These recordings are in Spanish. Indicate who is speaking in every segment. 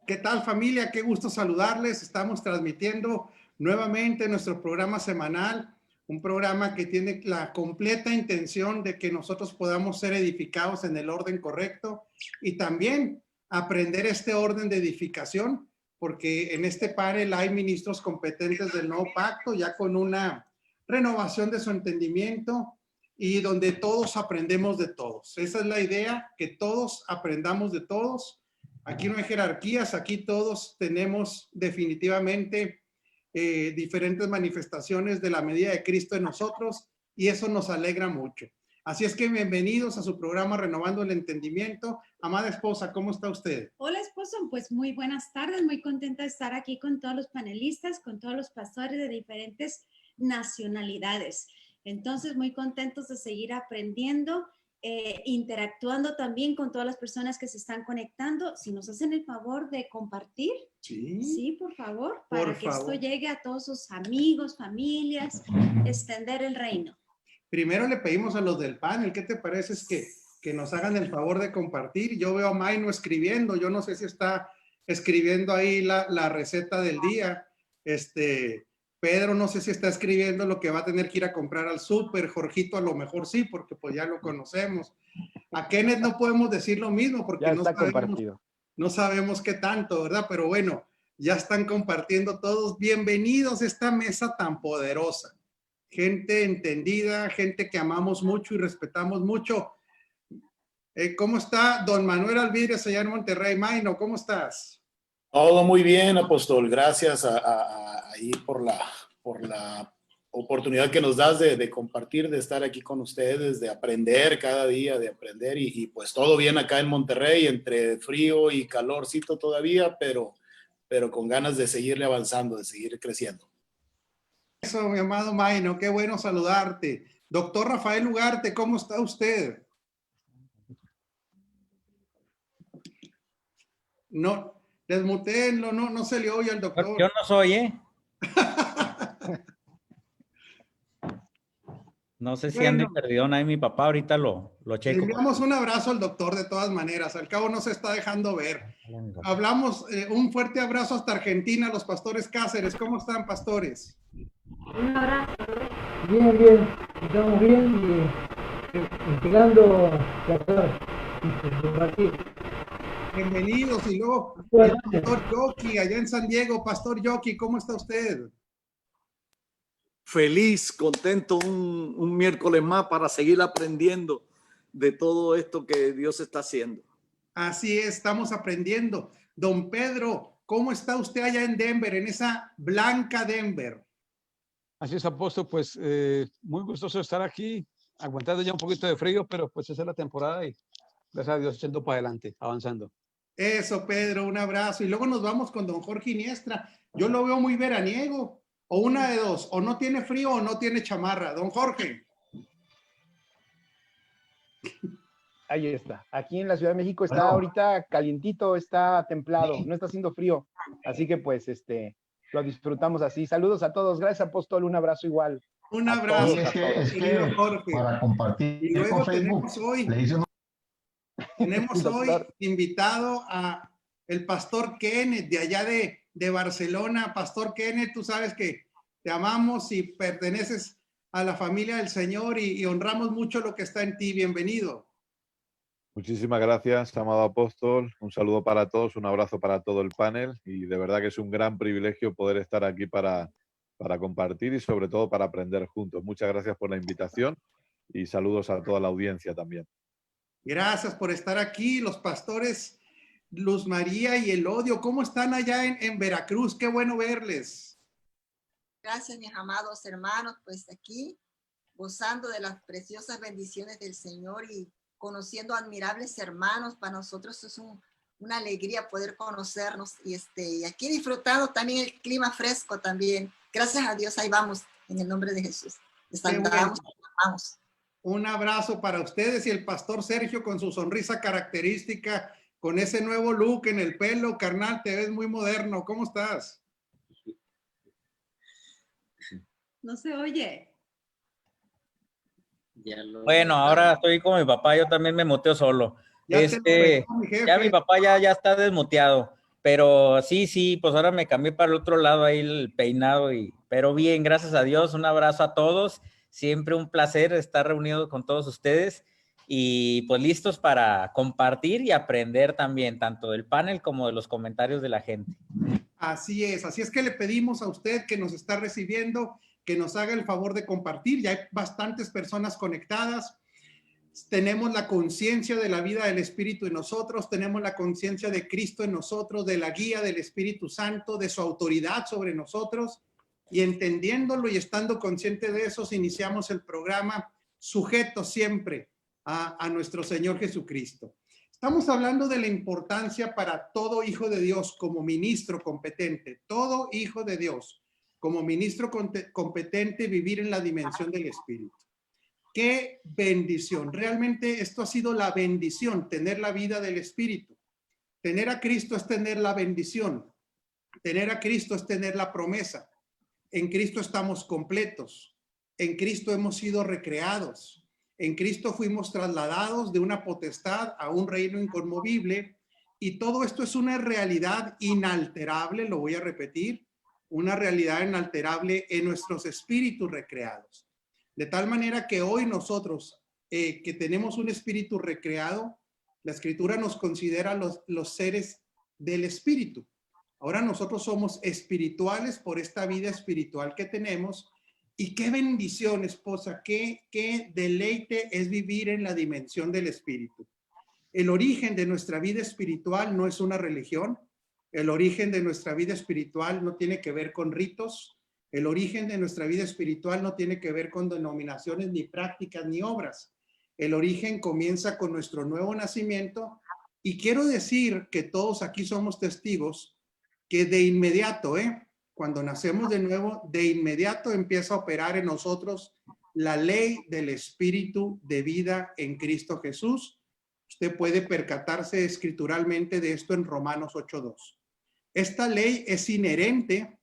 Speaker 1: ¿Qué tal, familia? Qué gusto saludarles. Estamos transmitiendo nuevamente nuestro programa semanal, un programa que tiene la completa intención de que nosotros podamos ser edificados en el orden correcto y también aprender este orden de edificación, porque en este panel hay ministros competentes del nuevo pacto, ya con una renovación de su entendimiento y donde todos aprendemos de todos. Esa es la idea, que todos aprendamos de todos. Aquí no hay jerarquías, aquí todos tenemos definitivamente diferentes manifestaciones de la medida de Cristo en nosotros y eso nos alegra mucho. Así es que bienvenidos a su programa Renovando el Entendimiento. Amada esposa, ¿cómo está usted?
Speaker 2: Hola, esposo, pues muy buenas tardes, muy contenta de estar aquí con todos los panelistas, con todos los pastores de diferentes nacionalidades. Entonces, muy contentos de seguir aprendiendo, interactuando también con todas las personas que se están conectando. Si nos hacen el favor de compartir, sí, por favor, para que esto llegue a todos sus amigos, familias, extender el reino.
Speaker 1: Primero le pedimos a los del panel, ¿qué te parece? Es que nos hagan el favor de compartir. Yo veo a Maino escribiendo, yo no sé si está escribiendo ahí la receta del día. Pedro no sé si está escribiendo lo que va a tener que ir a comprar al súper. Jorgito a lo mejor sí, porque pues ya lo conocemos. A Kenneth no podemos decir lo mismo porque
Speaker 3: ya está compartido.
Speaker 1: No sabemos qué tanto, ¿verdad? Pero bueno, ya están compartiendo todos. Bienvenidos a esta mesa tan poderosa. Gente entendida, gente que amamos mucho y respetamos mucho. ¿Cómo está don Manuel Alvidres allá en Monterrey? Maino, ¿cómo estás?
Speaker 4: Todo muy bien, apóstol. Gracias ahí por la oportunidad que nos das de compartir, de estar aquí con ustedes, de aprender cada día, de aprender y pues todo bien acá en Monterrey, entre frío y calorcito todavía, pero con ganas de seguirle avanzando, de seguir creciendo.
Speaker 1: Eso, mi amado Maino, qué bueno saludarte. Doctor Rafael Ugarte, ¿cómo está usted? No, desmutéenlo, no se le oye al doctor.
Speaker 5: Yo no soy, ¿eh? No sé si ande perdido ahí mi papá, ahorita lo checo.
Speaker 1: Le enviamos un abrazo al doctor de todas maneras, al cabo no se está dejando ver. Hablamos, un fuerte abrazo hasta Argentina, los pastores Cáceres. ¿Cómo están, pastores?
Speaker 6: Un abrazo. Bien, estamos bien y esperando compartir.
Speaker 1: Bienvenidos. Y luego, el pastor Yoki, allá en San Diego. Pastor Yoki, ¿cómo está usted?
Speaker 7: Feliz, contento, un miércoles más para seguir aprendiendo de todo esto que Dios está haciendo.
Speaker 1: Así es, estamos aprendiendo. Don Pedro, ¿cómo está usted allá en Denver, en esa blanca Denver?
Speaker 8: Así es, apóstol, pues muy gustoso estar aquí, aguantando ya un poquito de frío, pero pues esa es la temporada y gracias a Dios echando para adelante, avanzando.
Speaker 1: Eso, Pedro, un abrazo. Y luego nos vamos con don Jorge Iniestra. Yo lo veo muy veraniego, o una de dos, o no tiene frío o no tiene chamarra. Don Jorge.
Speaker 3: Ahí está. Aquí en la Ciudad de México está ahorita calientito, está templado, no está haciendo frío. Así que pues lo disfrutamos así. Saludos a todos. Gracias, apóstol. Un abrazo igual.
Speaker 1: Un abrazo.
Speaker 9: Es que
Speaker 1: Jorge.
Speaker 9: Para compartir
Speaker 1: y luego
Speaker 9: con Facebook,
Speaker 1: tenemos hoy invitado a el pastor Kenneth de allá de Barcelona. Pastor Kenneth, tú sabes que te amamos y perteneces a la familia del Señor y honramos mucho lo que está en ti. Bienvenido.
Speaker 10: Muchísimas gracias, amado apóstol. Un saludo para todos, un abrazo para todo el panel y de verdad que es un gran privilegio poder estar aquí para compartir y sobre todo para aprender juntos. Muchas gracias por la invitación y saludos a toda la audiencia también.
Speaker 1: Gracias por estar aquí, los pastores Luz María y Elodio. ¿Cómo están allá en Veracruz? Qué bueno verles.
Speaker 11: Gracias, mis amados hermanos, pues aquí gozando de las preciosas bendiciones del Señor y conociendo admirables hermanos. Para nosotros es una alegría poder conocernos y aquí disfrutando también el clima fresco también. Gracias a Dios, ahí vamos, en el nombre de Jesús. Les saludamos, amamos.
Speaker 1: Un abrazo para ustedes y el pastor Sergio con su sonrisa característica, con ese nuevo look en el pelo, carnal, te ves muy moderno. ¿Cómo estás?
Speaker 2: No se oye.
Speaker 5: Bueno, ahora estoy con mi papá, yo también me muteo solo.
Speaker 1: Ya te lo retó, mi jefe.
Speaker 5: Ya mi papá ya está desmuteado, pero sí, pues ahora me cambié para el otro lado ahí el peinado, pero bien, gracias a Dios, un abrazo a todos, siempre un placer estar reunido con todos ustedes y pues listos para compartir y aprender también, tanto del panel como de los comentarios de la gente.
Speaker 1: Así es que le pedimos a usted que nos está recibiendo, que nos haga el favor de compartir, ya hay bastantes personas conectadas. Tenemos la conciencia de la vida del Espíritu en nosotros, tenemos la conciencia de Cristo en nosotros, de la guía del Espíritu Santo, de su autoridad sobre nosotros, y entendiéndolo y estando consciente de eso, iniciamos el programa sujeto siempre a nuestro Señor Jesucristo. Estamos hablando de la importancia para todo hijo de Dios como ministro competente, todo hijo de Dios como ministro competente vivir en la dimensión del Espíritu. ¡Qué bendición! Realmente esto ha sido la bendición, tener la vida del Espíritu. Tener a Cristo es tener la bendición. Tener a Cristo es tener la promesa. En Cristo estamos completos. En Cristo hemos sido recreados. En Cristo fuimos trasladados de una potestad a un reino inconmovible. Y todo esto es una realidad inalterable, lo voy a repetir, una realidad inalterable en nuestros espíritus recreados. De tal manera que hoy nosotros, que tenemos un espíritu recreado, la Escritura nos considera los seres del espíritu. Ahora nosotros somos espirituales por esta vida espiritual que tenemos. Y qué bendición, esposa, qué deleite es vivir en la dimensión del espíritu. El origen de nuestra vida espiritual no es una religión. El origen de nuestra vida espiritual no tiene que ver con ritos. El origen de nuestra vida espiritual no tiene que ver con denominaciones, ni prácticas, ni obras. El origen comienza con nuestro nuevo nacimiento. Y quiero decir que todos aquí somos testigos que de inmediato, cuando nacemos de nuevo, de inmediato empieza a operar en nosotros la ley del espíritu de vida en Cristo Jesús. Usted puede percatarse escrituralmente de esto en Romanos 8:2. Esta ley es inherente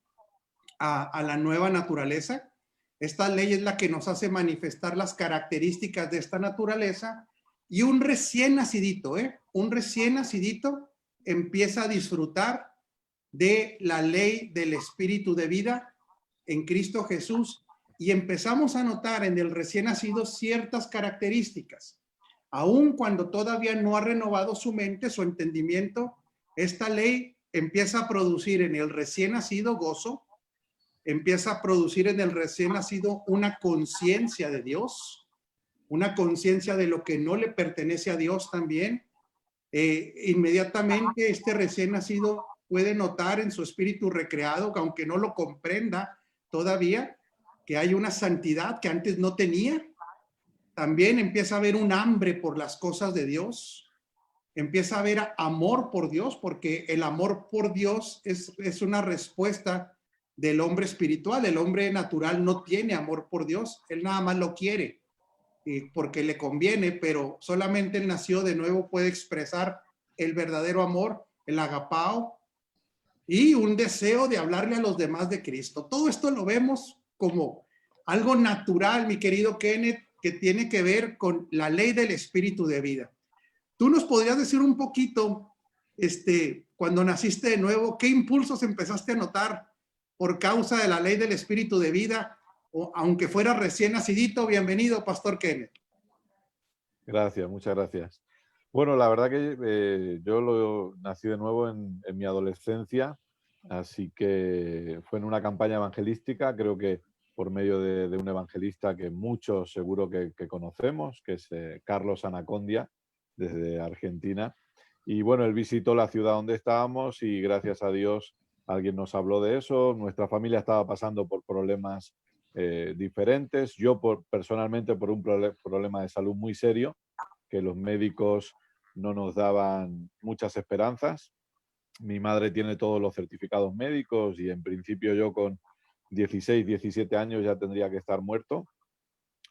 Speaker 1: a la nueva naturaleza. Esta ley es la que nos hace manifestar las características de esta naturaleza, y un recién nacidito, un recién nacidito empieza a disfrutar de la ley del espíritu de vida en Cristo Jesús, y empezamos a notar en el recién nacido ciertas características. Aun cuando todavía no ha renovado su mente, su entendimiento, esta ley empieza a producir en el recién nacido gozo, empieza a producir en el recién nacido una conciencia de Dios, una conciencia de lo que no le pertenece a Dios también. Inmediatamente este recién nacido puede notar en su espíritu recreado, que aunque no lo comprenda todavía, que hay una santidad que antes no tenía. También empieza a haber un hambre por las cosas de Dios. Empieza a haber amor por Dios, porque el amor por Dios es una respuesta del hombre espiritual. El hombre natural no tiene amor por Dios, él nada más lo quiere porque le conviene, pero solamente el nacido de nuevo puede expresar el verdadero amor, el agapao, y un deseo de hablarle a los demás de Cristo. Todo esto lo vemos como algo natural, mi querido Kenneth, que tiene que ver con la ley del espíritu de vida. ¿Tú nos podrías decir un poquito, cuando naciste de nuevo, qué impulsos empezaste a notar por causa de la ley del espíritu de vida? O aunque fuera recién nacidito, bienvenido, Pastor Kenneth.
Speaker 10: Gracias, muchas gracias. Bueno, la verdad que yo nací de nuevo en mi adolescencia, así que fue en una campaña evangelística, creo que por medio de un evangelista que muchos seguro que conocemos, que es Carlos Anacondia, desde Argentina. Y bueno, él visitó la ciudad donde estábamos y gracias a Dios alguien nos habló de eso. Nuestra familia estaba pasando por problemas diferentes. Yo personalmente por un problema de salud muy serio, que los médicos no nos daban muchas esperanzas. Mi madre tiene todos los certificados médicos y en principio yo con 16, 17 años ya tendría que estar muerto,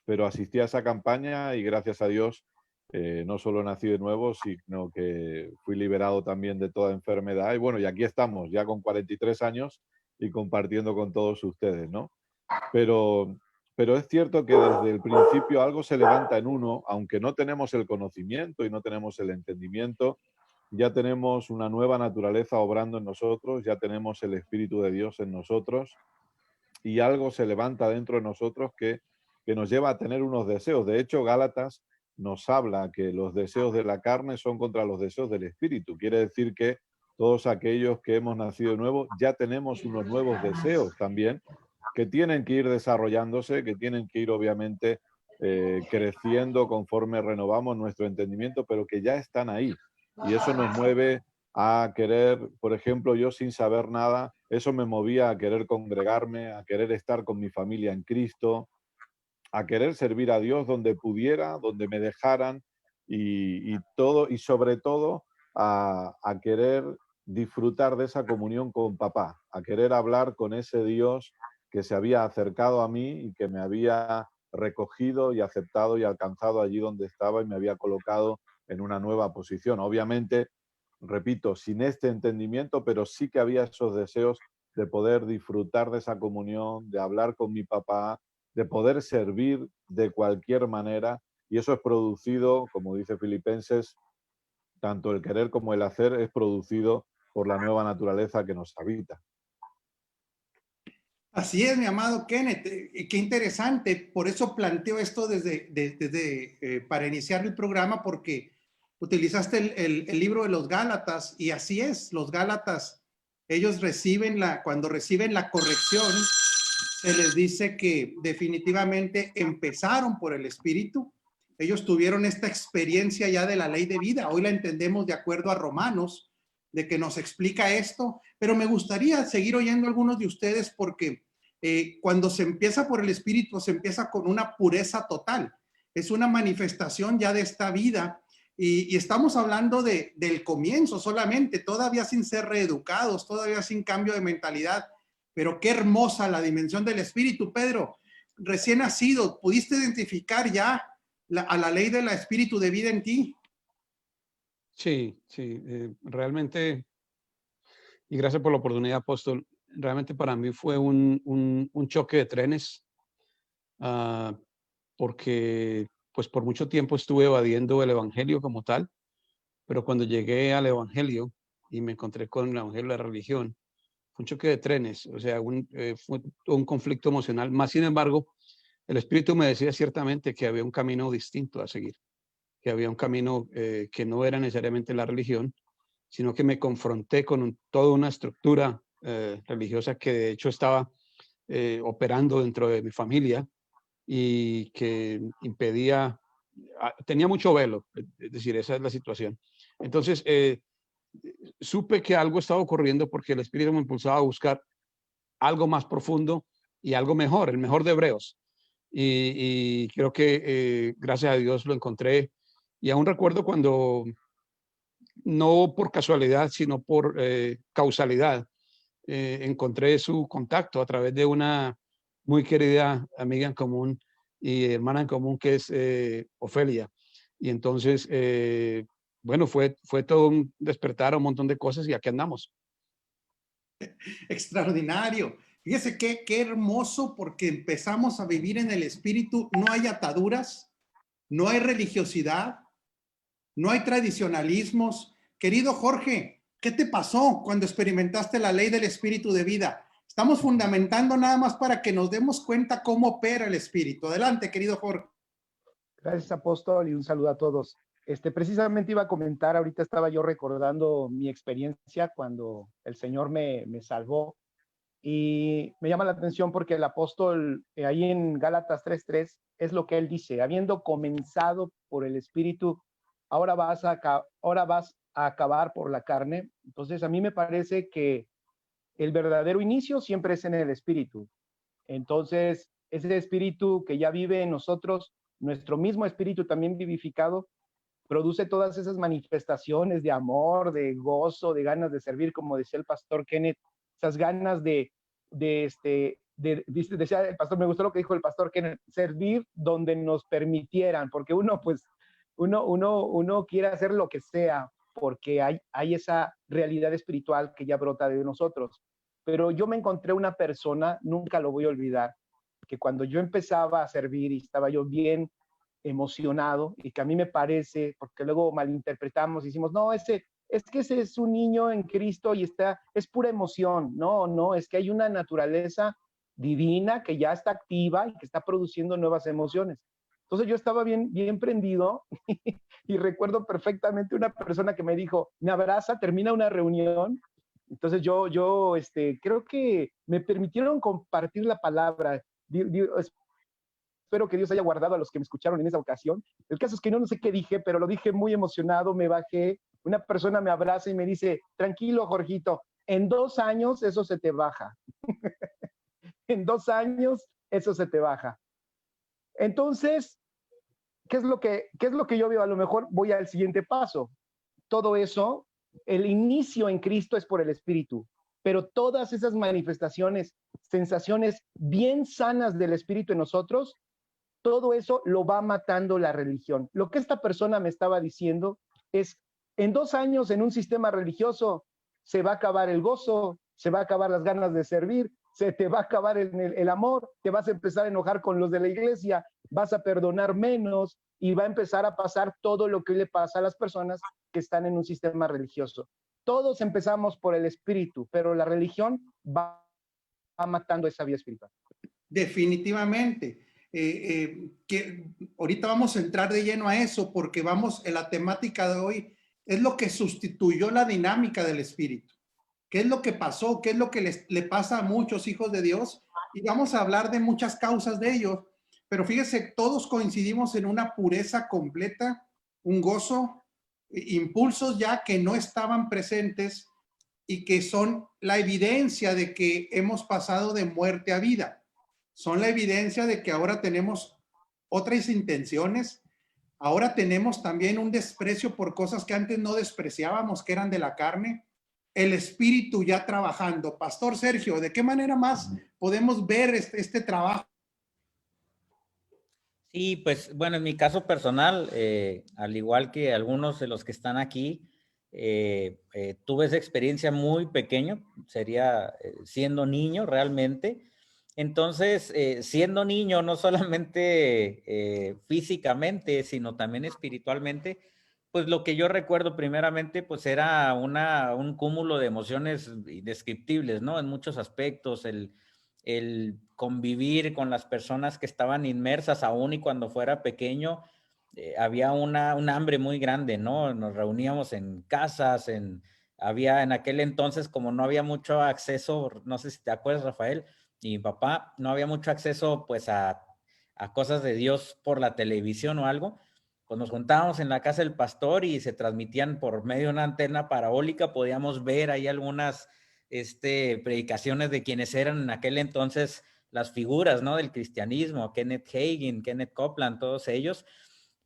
Speaker 10: pero asistí a esa campaña y gracias a Dios no solo nací de nuevo, sino que fui liberado también de toda enfermedad. Y bueno, y aquí estamos ya con 43 años y compartiendo con todos ustedes, ¿no? Pero pero es cierto que desde el principio algo se levanta en uno, aunque no tenemos el conocimiento y no tenemos el entendimiento, ya tenemos una nueva naturaleza obrando en nosotros, ya tenemos el Espíritu de Dios en nosotros y algo se levanta dentro de nosotros que nos lleva a tener unos deseos. De hecho, Gálatas nos habla que los deseos de la carne son contra los deseos del Espíritu. Quiere decir que todos aquellos que hemos nacido de nuevo ya tenemos unos nuevos deseos también que tienen que ir desarrollándose, que tienen que ir obviamente creciendo conforme renovamos nuestro entendimiento, pero que ya están ahí. Y eso nos mueve a querer, por ejemplo, yo sin saber nada, eso me movía a querer congregarme, a querer estar con mi familia en Cristo, a querer servir a Dios donde pudiera, donde me dejaran y todo, y sobre todo a querer disfrutar de esa comunión con papá, a querer hablar con ese Dios que se había acercado a mí y que me había recogido y aceptado y alcanzado allí donde estaba y me había colocado en una nueva posición. Obviamente, repito, sin este entendimiento, pero sí que había esos deseos de poder disfrutar de esa comunión, de hablar con mi papá, de poder servir de cualquier manera, y eso es producido, como dice Filipenses, tanto el querer como el hacer es producido por la nueva naturaleza que nos habita.
Speaker 1: Así es, mi amado Kenneth, qué interesante. Por eso planteo esto para iniciar el programa, porque utilizaste el libro de los Gálatas, y así es, los Gálatas, ellos cuando reciben la corrección, se les dice que definitivamente empezaron por el Espíritu. Ellos tuvieron esta experiencia ya de la ley de vida. Hoy la entendemos de acuerdo a Romanos, de que nos explica esto, pero me gustaría seguir oyendo a algunos de ustedes porque cuando se empieza por el Espíritu, se empieza con una pureza total. Es una manifestación ya de esta vida y estamos hablando del comienzo solamente, todavía sin ser reeducados, todavía sin cambio de mentalidad, pero qué hermosa la dimensión del Espíritu. Pedro, recién nacido, ¿pudiste identificar ya a la ley del Espíritu de vida en ti?
Speaker 8: Sí, realmente, y gracias por la oportunidad, apóstol. Realmente para mí fue un choque de trenes, porque pues por mucho tiempo estuve evadiendo el evangelio como tal, pero cuando llegué al evangelio y me encontré con el evangelio de la religión, fue un choque de trenes, o sea, fue un conflicto emocional. Más sin embargo, el Espíritu me decía ciertamente que había un camino distinto a seguir, que había un camino que no era necesariamente la religión, sino que me confronté con toda una estructura religiosa que de hecho estaba operando dentro de mi familia y que impedía, tenía mucho velo, es decir, esa es la situación. Entonces, supe que algo estaba ocurriendo porque el Espíritu me impulsaba a buscar algo más profundo y algo mejor, el mejor de Hebreos. Y creo que gracias a Dios lo encontré. Y aún recuerdo cuando, no por casualidad, sino por causalidad, encontré su contacto a través de una muy querida amiga en común y hermana en común que es Ofelia. Y entonces, bueno, fue todo un despertar a un montón de cosas y aquí andamos.
Speaker 1: Extraordinario. Fíjese qué hermoso, porque empezamos a vivir en el Espíritu. No hay ataduras, no hay religiosidad, no hay tradicionalismos. Querido Jorge, ¿qué te pasó cuando experimentaste la ley del Espíritu de vida? Estamos fundamentando nada más para que nos demos cuenta cómo opera el Espíritu. Adelante, querido Jorge.
Speaker 3: Gracias, apóstol, y un saludo a todos. Precisamente iba a comentar, ahorita estaba yo recordando mi experiencia cuando el Señor me salvó, y me llama la atención porque el apóstol ahí en Gálatas 3:3 es lo que él dice: habiendo comenzado por el Espíritu, ahora vas a acabar por la carne. Entonces a mí me parece que el verdadero inicio siempre es en el Espíritu. Entonces ese Espíritu que ya vive en nosotros, nuestro mismo Espíritu también vivificado, produce todas esas manifestaciones de amor, de gozo, de ganas de servir, como decía el pastor Kenneth, esas ganas decía el pastor, me gustó lo que dijo el pastor Kenneth, servir donde nos permitieran, porque uno quiere hacer lo que sea, porque hay esa realidad espiritual que ya brota de nosotros. Pero yo me encontré una persona, nunca lo voy a olvidar, que cuando yo empezaba a servir y estaba yo bien emocionado, y que a mí me parece, porque luego malinterpretamos y decimos, no, es que ese es un niño en Cristo y es pura emoción. No, es que hay una naturaleza divina que ya está activa y que está produciendo nuevas emociones. Entonces yo estaba bien prendido y recuerdo perfectamente una persona que me dijo, me abraza, termina una reunión. Entonces yo creo que me permitieron compartir la palabra. Espero que Dios haya guardado a los que me escucharon en esa ocasión. El caso es que no sé qué dije, pero lo dije muy emocionado, me bajé, una persona me abraza y me dice, tranquilo, Jorgito, en 2 años eso se te baja. En 2 años eso se te baja. Entonces, ¿qué es lo que yo veo? A lo mejor voy al siguiente paso. Todo eso, el inicio en Cristo es por el Espíritu, pero todas esas manifestaciones, sensaciones bien sanas del Espíritu en nosotros, todo eso lo va matando la religión. Lo que esta persona me estaba diciendo es, en 2 años en un sistema religioso se va a acabar el gozo, se va a acabar las ganas de servir, se te va a acabar el amor, te vas a empezar a enojar con los de la iglesia, vas a perdonar menos y va a empezar a pasar todo lo que le pasa a las personas que están en un sistema religioso. Todos empezamos por el espíritu, pero la religión va matando esa vía espiritual.
Speaker 1: Definitivamente. Que ahorita vamos a entrar de lleno a eso porque en la temática de hoy es lo que sustituyó la dinámica del espíritu. ¿Qué es lo que pasó? ¿Qué es lo que le pasa a muchos hijos de Dios? Y vamos a hablar de muchas causas de ello. Pero fíjese, todos coincidimos en una pureza completa, un gozo, impulsos ya que no estaban presentes y que son la evidencia de que hemos pasado de muerte a vida. Son la evidencia de que ahora tenemos otras intenciones. Ahora tenemos también un desprecio por cosas que antes no despreciábamos, que eran de la carne. El espíritu ya trabajando. Pastor Sergio, ¿de qué manera más podemos ver este trabajo?
Speaker 5: Sí, pues bueno, en mi caso personal, al igual que algunos de los que están aquí, tuve esa experiencia muy pequeño, sería siendo niño realmente. Entonces, siendo niño, no solamente físicamente, sino también espiritualmente, pues lo que yo recuerdo primeramente, pues era un cúmulo de emociones indescriptibles, ¿no? En muchos aspectos, el convivir con las personas que estaban inmersas aún y cuando fuera pequeño, había un hambre muy grande, ¿no? Nos reuníamos en casas, había en aquel entonces, como no había mucho acceso, no sé si te acuerdas, Rafael, y mi papá, no había mucho acceso pues a cosas de Dios por la televisión o algo, pues nos juntábamos en la casa del pastor y se transmitían por medio de una antena parabólica, podíamos ver ahí algunas predicaciones de quienes eran en aquel entonces las figuras, ¿no? Del cristianismo, Kenneth Hagin, Kenneth Copeland, todos ellos.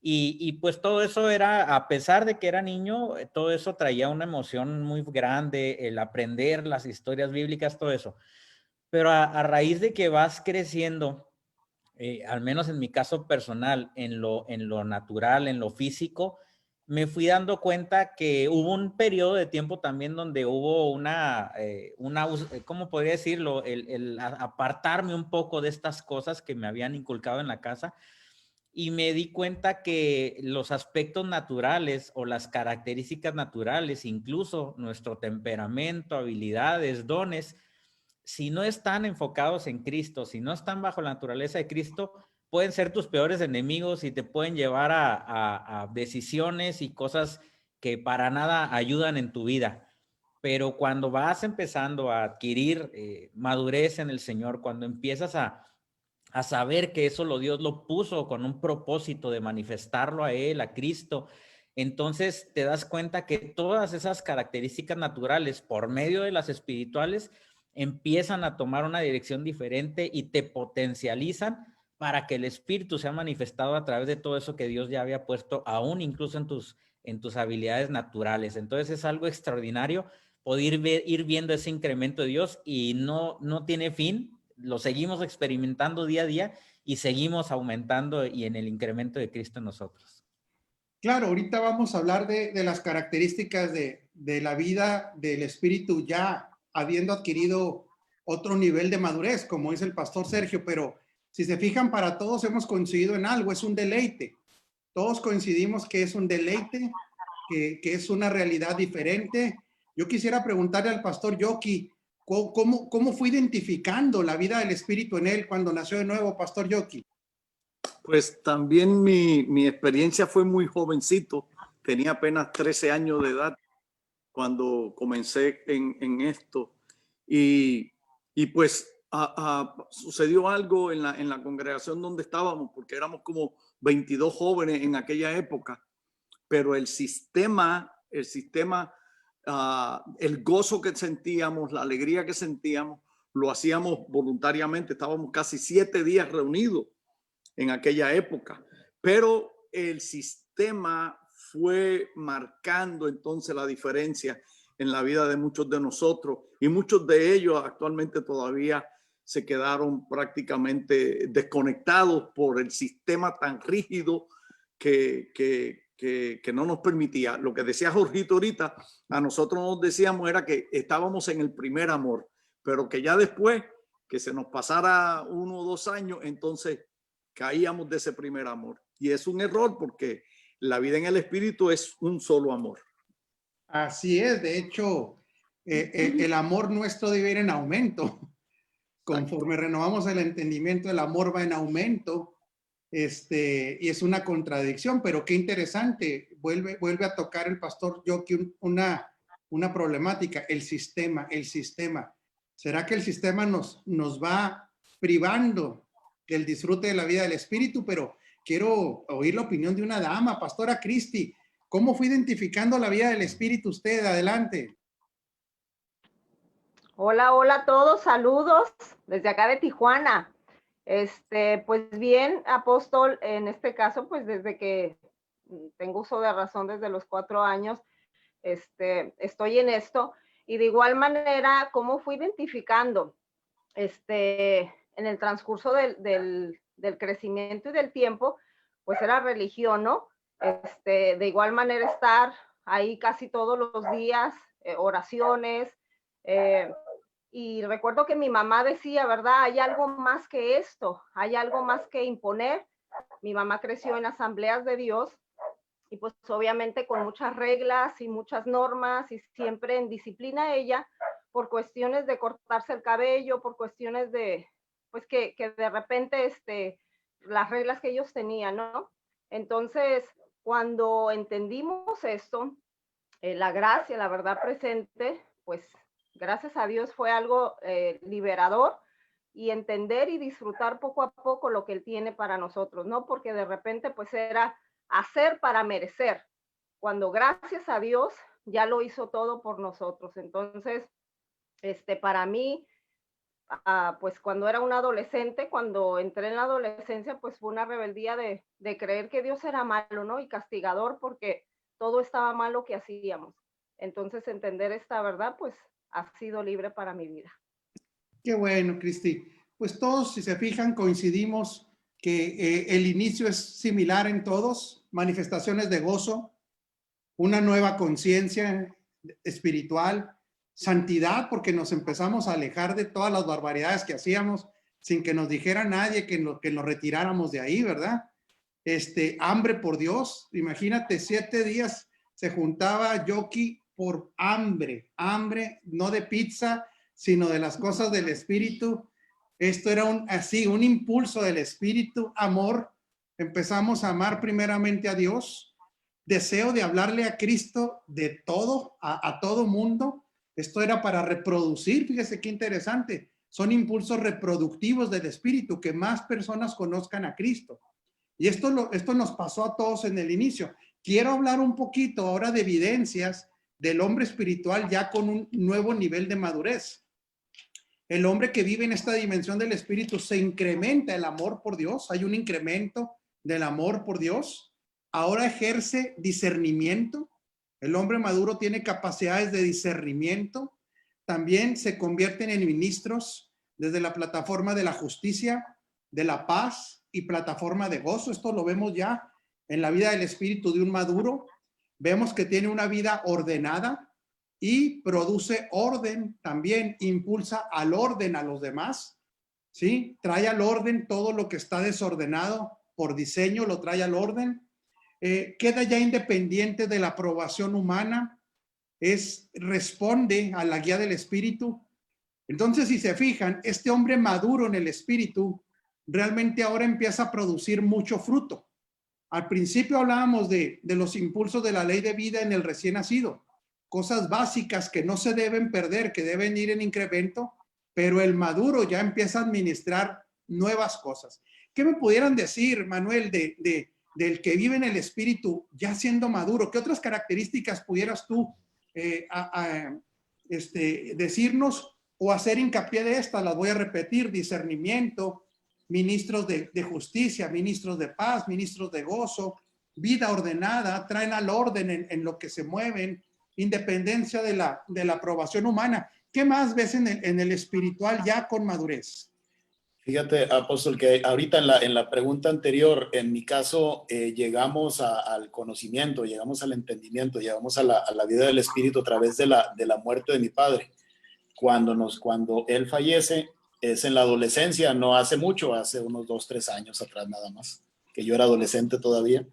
Speaker 5: Y pues todo eso era, a pesar de que era niño, todo eso traía una emoción muy grande, el aprender las historias bíblicas, todo eso. Pero a raíz de que vas creciendo, al menos en mi caso personal, en lo natural, en lo físico, me fui dando cuenta que hubo un periodo de tiempo también donde hubo ¿cómo podría decirlo? El apartarme un poco de estas cosas que me habían inculcado en la casa y me di cuenta que los aspectos naturales o las características naturales, incluso nuestro temperamento, habilidades, dones, si no están enfocados en Cristo, si no están bajo la naturaleza de Cristo, pueden ser tus peores enemigos y te pueden llevar a decisiones y cosas que para nada ayudan en tu vida. Pero cuando vas empezando a adquirir madurez en el Señor, cuando empiezas a saber que eso Dios lo puso con un propósito de manifestarlo a Él, a Cristo, entonces te das cuenta que todas esas características naturales por medio de las espirituales empiezan a tomar una dirección diferente y te potencializan para que el Espíritu sea manifestado a través de todo eso que Dios ya había puesto, aún incluso en tus habilidades naturales. Entonces es algo extraordinario poder ir viendo ese incremento de Dios y no tiene fin. Lo seguimos experimentando día a día y seguimos aumentando y en el incremento de Cristo en nosotros.
Speaker 1: Claro, ahorita vamos a hablar de las características de la vida del espíritu ya habiendo adquirido otro nivel de madurez, como dice el pastor Sergio, pero si se fijan, para todos hemos coincidido en algo, es un deleite. Todos coincidimos que es un deleite, que es una realidad diferente. Yo quisiera preguntarle al pastor Yoki, ¿cómo fue identificando la vida del Espíritu en él cuando nació de nuevo, pastor Yoki?
Speaker 7: Pues también mi experiencia fue muy jovencito, tenía apenas 13 años de edad cuando comencé en esto y pues sucedió algo en la congregación donde estábamos, porque éramos como 22 jóvenes en aquella época, pero el sistema, el gozo que sentíamos, la alegría que sentíamos, lo hacíamos voluntariamente. Estábamos casi 7 días reunidos en aquella época, pero el sistema fue marcando entonces la diferencia en la vida de muchos de nosotros, y muchos de ellos actualmente todavía se quedaron prácticamente desconectados por el sistema tan rígido que no nos permitía. Lo que decía Jorgito ahorita, a nosotros nos decíamos era que estábamos en el primer amor, pero que ya después que se nos pasara 1 o 2 años, entonces caíamos de ese primer amor. Y es un error, porque la vida en el Espíritu es un solo amor.
Speaker 1: Así es, de hecho, el amor nuestro debe ir en aumento. Conforme renovamos el entendimiento, el amor va en aumento, y es una contradicción, pero qué interesante. Vuelve a tocar el pastor Yoki una problemática, el sistema. ¿Será que el sistema nos va privando del disfrute de la vida del Espíritu? Pero quiero oír la opinión de una dama, pastora Cristi. ¿Cómo fue identificando la vida del Espíritu usted? Adelante.
Speaker 9: Hola, hola a todos, saludos desde acá de Tijuana. Pues bien, apóstol, en este caso, pues desde que tengo uso de razón, desde los 4 años, estoy en esto. Y de igual manera, ¿cómo fui identificando? En el transcurso del crecimiento y del tiempo, pues era religión, ¿no? De igual manera estar ahí casi todos los días, oraciones, y recuerdo que mi mamá decía, ¿verdad? Hay algo más que esto, hay algo más que imponer. Mi mamá creció en asambleas de Dios y pues obviamente con muchas reglas y muchas normas y siempre en disciplina ella, por cuestiones de cortarse el cabello, por cuestiones de, pues que de repente las reglas que ellos tenían, ¿no? Entonces, cuando entendimos esto, la gracia, la verdad presente, pues gracias a Dios fue algo liberador, y entender y disfrutar poco a poco lo que Él tiene para nosotros, ¿no? Porque de repente pues era hacer para merecer, cuando gracias a Dios ya lo hizo todo por nosotros. Entonces, para mí, pues cuando era una adolescente, cuando entré en la adolescencia, pues fue una rebeldía de creer que Dios era malo, ¿no? Y castigador, porque todo estaba mal lo que hacíamos. Entonces, entender esta verdad, pues ha sido libre para mi vida.
Speaker 1: Qué bueno, Cristi. Pues todos, si se fijan, coincidimos que el inicio es similar en todos, manifestaciones de gozo, una nueva conciencia espiritual, santidad, porque nos empezamos a alejar de todas las barbaridades que hacíamos sin que nos dijera nadie que nos retiráramos de ahí, ¿verdad? Hambre por Dios. Imagínate, 7 días se juntaba Yoki por hambre, no de pizza, sino de las cosas del Espíritu. Esto era un impulso del Espíritu, amor. Empezamos a amar primeramente a Dios, deseo de hablarle a Cristo de todo, a todo mundo. Esto era para reproducir, fíjese qué interesante. Son impulsos reproductivos del Espíritu, que más personas conozcan a Cristo. Y esto nos pasó a todos en el inicio. Quiero hablar un poquito ahora de evidencias del hombre espiritual ya con un nuevo nivel de madurez. El hombre que vive en esta dimensión del Espíritu, se incrementa el amor por Dios, hay un incremento del amor por Dios. Ahora ejerce discernimiento. El hombre maduro tiene capacidades de discernimiento. También se convierten en ministros desde la plataforma de la justicia, de la paz y plataforma de gozo. Esto lo vemos ya en la vida del espíritu de un maduro. Vemos que tiene una vida ordenada y produce orden también, impulsa al orden a los demás. ¿sí? Trae al orden todo lo que está desordenado por diseño, lo trae al orden. Queda ya independiente de la aprobación humana, responde a la guía del Espíritu. Entonces, si se fijan, este hombre maduro en el Espíritu realmente ahora empieza a producir mucho fruto. Al principio hablábamos de los impulsos de la ley de vida en el recién nacido, cosas básicas que no se deben perder, que deben ir en incremento, pero el maduro ya empieza a administrar nuevas cosas. ¿Qué me pudieran decir, Manuel, del que vive en el Espíritu ya siendo maduro? ¿Qué otras características pudieras tú decirnos o hacer hincapié de estas? Las voy a repetir: discernimiento, ministros de justicia, ministros de paz, ministros de gozo, vida ordenada, traen al orden en lo que se mueven, independencia de la aprobación humana. ¿Qué más ves en el espiritual ya con madurez?
Speaker 4: Fíjate, apóstol, que ahorita en la pregunta anterior, en mi caso, llegamos al conocimiento, llegamos al entendimiento, llegamos a la vida del Espíritu a través de la muerte de mi padre. Cuando él fallece, es en la adolescencia, no hace mucho, hace unos 2, 3 años atrás nada más, que yo era adolescente todavía.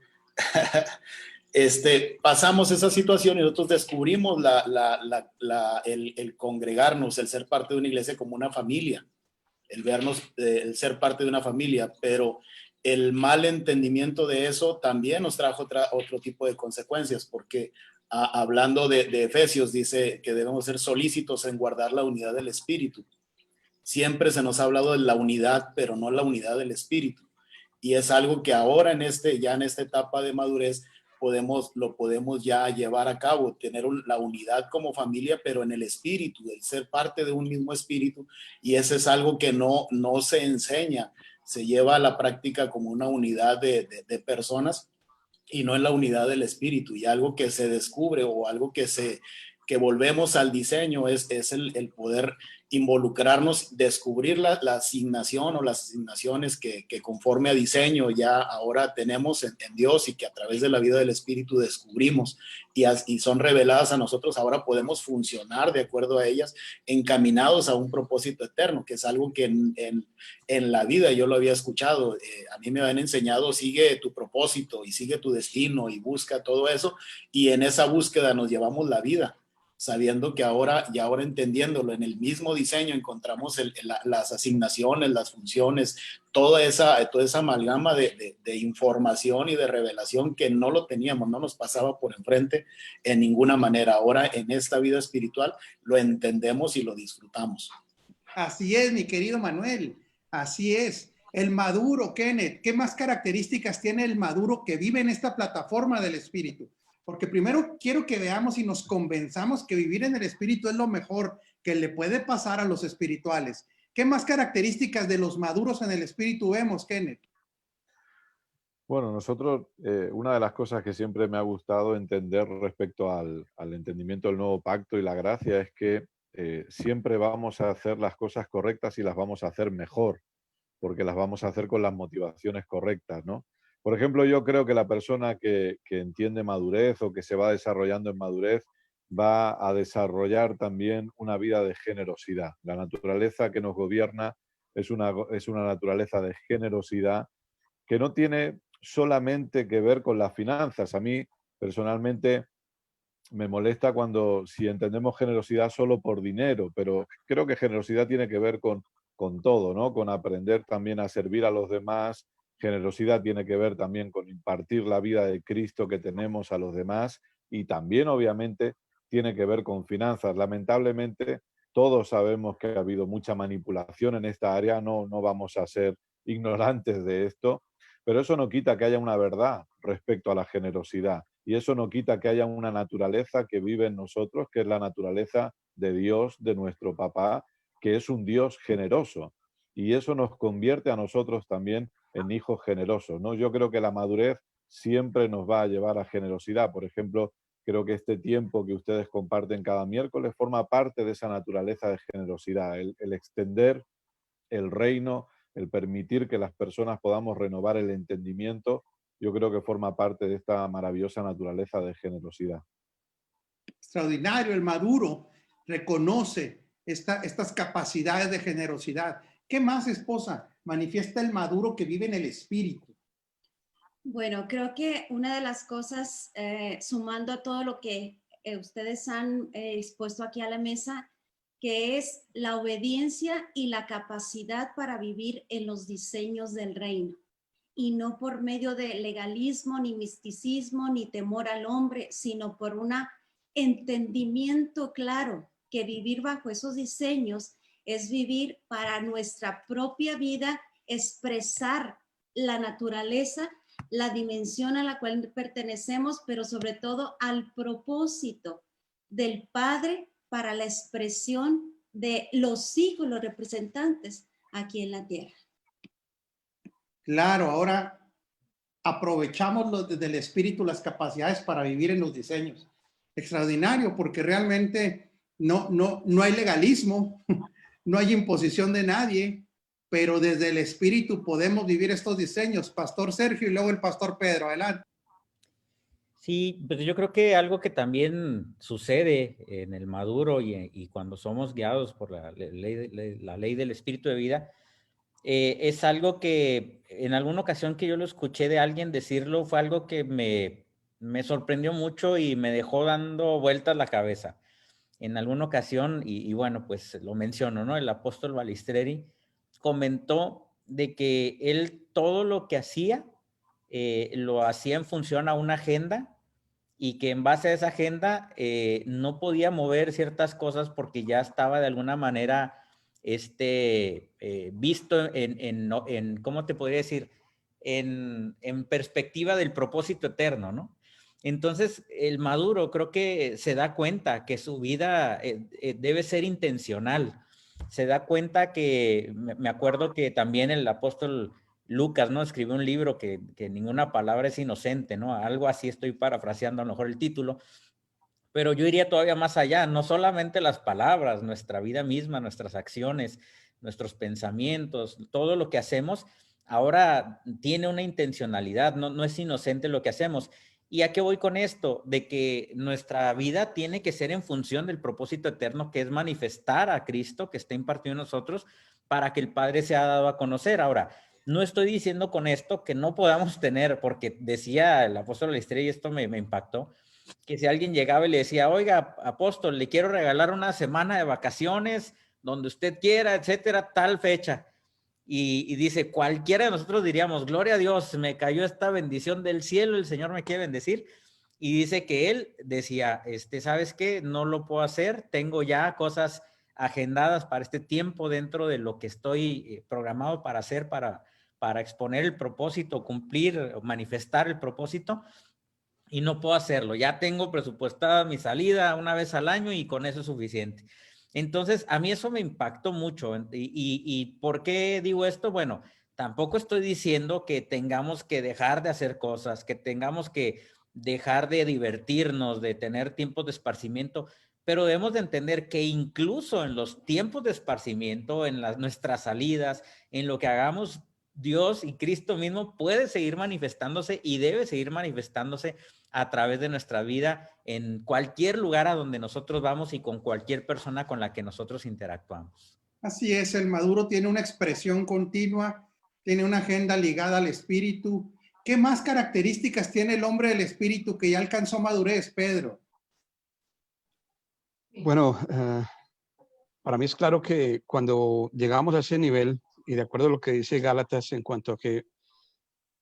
Speaker 4: Pasamos esa situación y nosotros descubrimos el congregarnos, el ser parte de una iglesia como una familia, el ser parte de una familia, pero el mal entendimiento de eso también nos trajo otro tipo de consecuencias, porque hablando de Efesios, dice que debemos ser solícitos en guardar la unidad del Espíritu. Siempre se nos ha hablado de la unidad, pero no la unidad del Espíritu. Y es algo que ahora ya en esta etapa de madurez lo podemos ya llevar a cabo, tener la unidad como familia, pero en el Espíritu, el ser parte de un mismo Espíritu. Y eso es algo que no se enseña, se lleva a la práctica como una unidad de personas y no en la unidad del Espíritu. Y algo que se descubre o algo que volvemos al diseño es el poder involucrarnos, descubrir la asignación o las asignaciones que conforme a diseño ya ahora tenemos en Dios, y que a través de la vida del Espíritu descubrimos y son reveladas a nosotros. Ahora podemos funcionar de acuerdo a ellas, encaminados a un propósito eterno, que es algo que en la vida yo lo había escuchado. A mí me habían enseñado: sigue tu propósito y sigue tu destino y busca todo eso, y en esa búsqueda nos llevamos la vida, sabiendo que ahora entendiéndolo en el mismo diseño encontramos las asignaciones, las funciones, toda esa amalgama de información y de revelación que no lo teníamos, no nos pasaba por enfrente en ninguna manera. Ahora en esta vida espiritual lo entendemos y lo disfrutamos.
Speaker 1: Así es, mi querido Manuel, así es. El maduro, Kenneth, ¿qué más características tiene el maduro que vive en esta plataforma del Espíritu? Porque primero quiero que veamos y nos convenzamos que vivir en el Espíritu es lo mejor que le puede pasar a los espirituales. ¿Qué más características de los maduros en el Espíritu vemos, Kenneth?
Speaker 10: Bueno, nosotros, una de las cosas que siempre me ha gustado entender respecto al entendimiento del nuevo pacto y la gracia es que siempre vamos a hacer las cosas correctas y las vamos a hacer mejor, porque las vamos a hacer con las motivaciones correctas, ¿no? Por ejemplo, yo creo que la persona que entiende madurez o que se va desarrollando en madurez va a desarrollar también una vida de generosidad. La naturaleza que nos gobierna es una naturaleza de generosidad que no tiene solamente que ver con las finanzas. A mí, personalmente, me molesta si entendemos generosidad solo por dinero, pero creo que generosidad tiene que ver con todo, ¿no? Con aprender también a servir a los demás. Generosidad tiene que ver también con impartir la vida de Cristo que tenemos a los demás, y también obviamente tiene que ver con finanzas. Lamentablemente todos sabemos que ha habido mucha manipulación en esta área, no vamos a ser ignorantes de esto, pero eso no quita que haya una verdad respecto a la generosidad, y eso no quita que haya una naturaleza que vive en nosotros, que es la naturaleza de Dios, de nuestro papá, que es un Dios generoso, y eso nos convierte a nosotros también en hijos generosos, ¿no? Yo creo que la madurez siempre nos va a llevar a generosidad. Por ejemplo, creo que este tiempo que ustedes comparten cada miércoles forma parte de esa naturaleza de generosidad, el extender el reino, el permitir que las personas podamos renovar el entendimiento. Yo creo que forma parte de esta maravillosa naturaleza de generosidad.
Speaker 1: Extraordinario, el maduro reconoce estas capacidades de generosidad. ¿Qué más, esposa, manifiesta el maduro que vive en el espíritu?
Speaker 2: Bueno, creo que una de las cosas, sumando a todo lo que ustedes han expuesto aquí a la mesa, que es la obediencia y la capacidad para vivir en los diseños del reino, y no por medio de legalismo, ni misticismo, ni temor al hombre, sino por un entendimiento claro que vivir bajo esos diseños es vivir para nuestra propia vida, expresar la naturaleza, la dimensión a la cual pertenecemos, pero sobre todo al propósito del Padre para la expresión de los hijos, los representantes aquí en la tierra.
Speaker 1: Claro, ahora aprovechamos desde el espíritu las capacidades para vivir en los diseños. Extraordinario, porque realmente no hay legalismo, no hay imposición de nadie, pero desde el espíritu podemos vivir estos diseños. Pastor Sergio y luego el pastor Pedro, adelante.
Speaker 5: Sí, pues yo creo que algo que también sucede en el maduro y cuando somos guiados por la ley del espíritu de vida, es algo que en alguna ocasión que yo lo escuché de alguien decirlo, fue algo que me sorprendió mucho y me dejó dando vueltas la cabeza. En alguna ocasión, y bueno, pues lo menciono, ¿no? El apóstol Balistreri comentó de que él todo lo que hacía, lo hacía en función a una agenda, y que en base a esa agenda no podía mover ciertas cosas porque ya estaba de alguna manera visto en, ¿cómo te podría decir? En perspectiva del propósito eterno, ¿no? Entonces, el maduro creo que se da cuenta que su vida debe ser intencional. Se da cuenta que, me acuerdo que también el apóstol Lucas, ¿no? Escribió un libro que ninguna palabra es inocente, ¿no? Algo así, estoy parafraseando a lo mejor el título, pero yo iría todavía más allá, no solamente las palabras, nuestra vida misma, nuestras acciones, nuestros pensamientos, todo lo que hacemos, ahora tiene una intencionalidad, no es inocente lo que hacemos. ¿Y a qué voy con esto? De que nuestra vida tiene que ser en función del propósito eterno, que es manifestar a Cristo que está impartido en nosotros para que el Padre sea dado a conocer. Ahora, no estoy diciendo con esto que no podamos tener, porque decía el apóstol Alistré, y esto me impactó, que si alguien llegaba y le decía, oiga, apóstol, le quiero regalar una semana de vacaciones, donde usted quiera, etcétera, tal fecha. Y dice, cualquiera de nosotros diríamos, gloria a Dios, me cayó esta bendición del cielo, el Señor me quiere bendecir. Y dice que él decía, ¿sabes qué? No lo puedo hacer, tengo ya cosas agendadas para este tiempo dentro de lo que estoy programado para hacer, para exponer el propósito, cumplir, manifestar el propósito, y no puedo hacerlo. Ya tengo presupuestada mi salida una vez al año y con eso es suficiente. Entonces, a mí eso me impactó mucho. ¿Y por qué digo esto? Bueno, tampoco estoy diciendo que tengamos que dejar de hacer cosas, que tengamos que dejar de divertirnos, de tener tiempos de esparcimiento, pero debemos de entender que incluso en los tiempos de esparcimiento, en nuestras salidas, en lo que hagamos, Dios y Cristo mismo puede seguir manifestándose y debe seguir manifestándose a través de nuestra vida en cualquier lugar a donde nosotros vamos y con cualquier persona con la que nosotros interactuamos.
Speaker 1: Así es, el maduro tiene una expresión continua, tiene una agenda ligada al espíritu. ¿Qué más características tiene el hombre del espíritu que ya alcanzó madurez, Pedro?
Speaker 8: Bueno, para mí es claro que cuando llegamos a ese nivel, y de acuerdo a lo que dice Gálatas en cuanto a que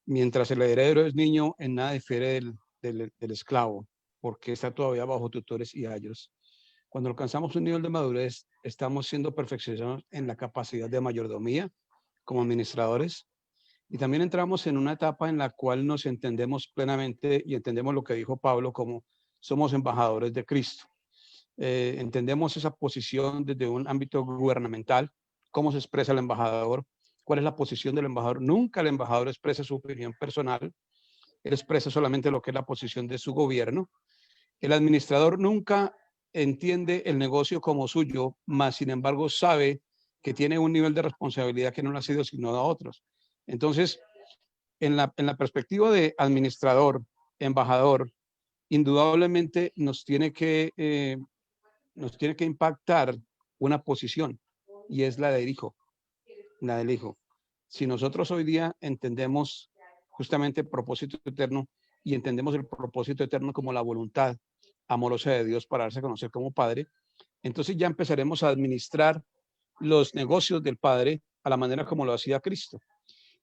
Speaker 8: mientras el heredero es niño, en nada difiere del esclavo, porque está todavía bajo tutores y ayos. Cuando alcanzamos un nivel de madurez, estamos siendo perfeccionados en la capacidad de mayordomía como administradores, y también entramos en una etapa en la cual nos entendemos plenamente y entendemos lo que dijo Pablo como somos embajadores de Cristo. Entendemos esa posición desde un ámbito gubernamental, cómo se expresa el embajador, cuál es la posición del embajador. Nunca el embajador expresa su opinión personal, él expresa solamente lo que es la posición de su gobierno. El administrador nunca entiende el negocio como suyo, mas sin embargo sabe que tiene un nivel de responsabilidad que no le ha sido asignado a otros. Entonces, en la perspectiva de administrador, embajador, indudablemente nos tiene que impactar una posición, y es la de hijo. la del Hijo. Si nosotros hoy día entendemos justamente el propósito eterno y entendemos el propósito eterno como la voluntad amorosa de Dios para darse a conocer como Padre, entonces ya empezaremos a administrar los negocios del Padre a la manera como lo hacía Cristo.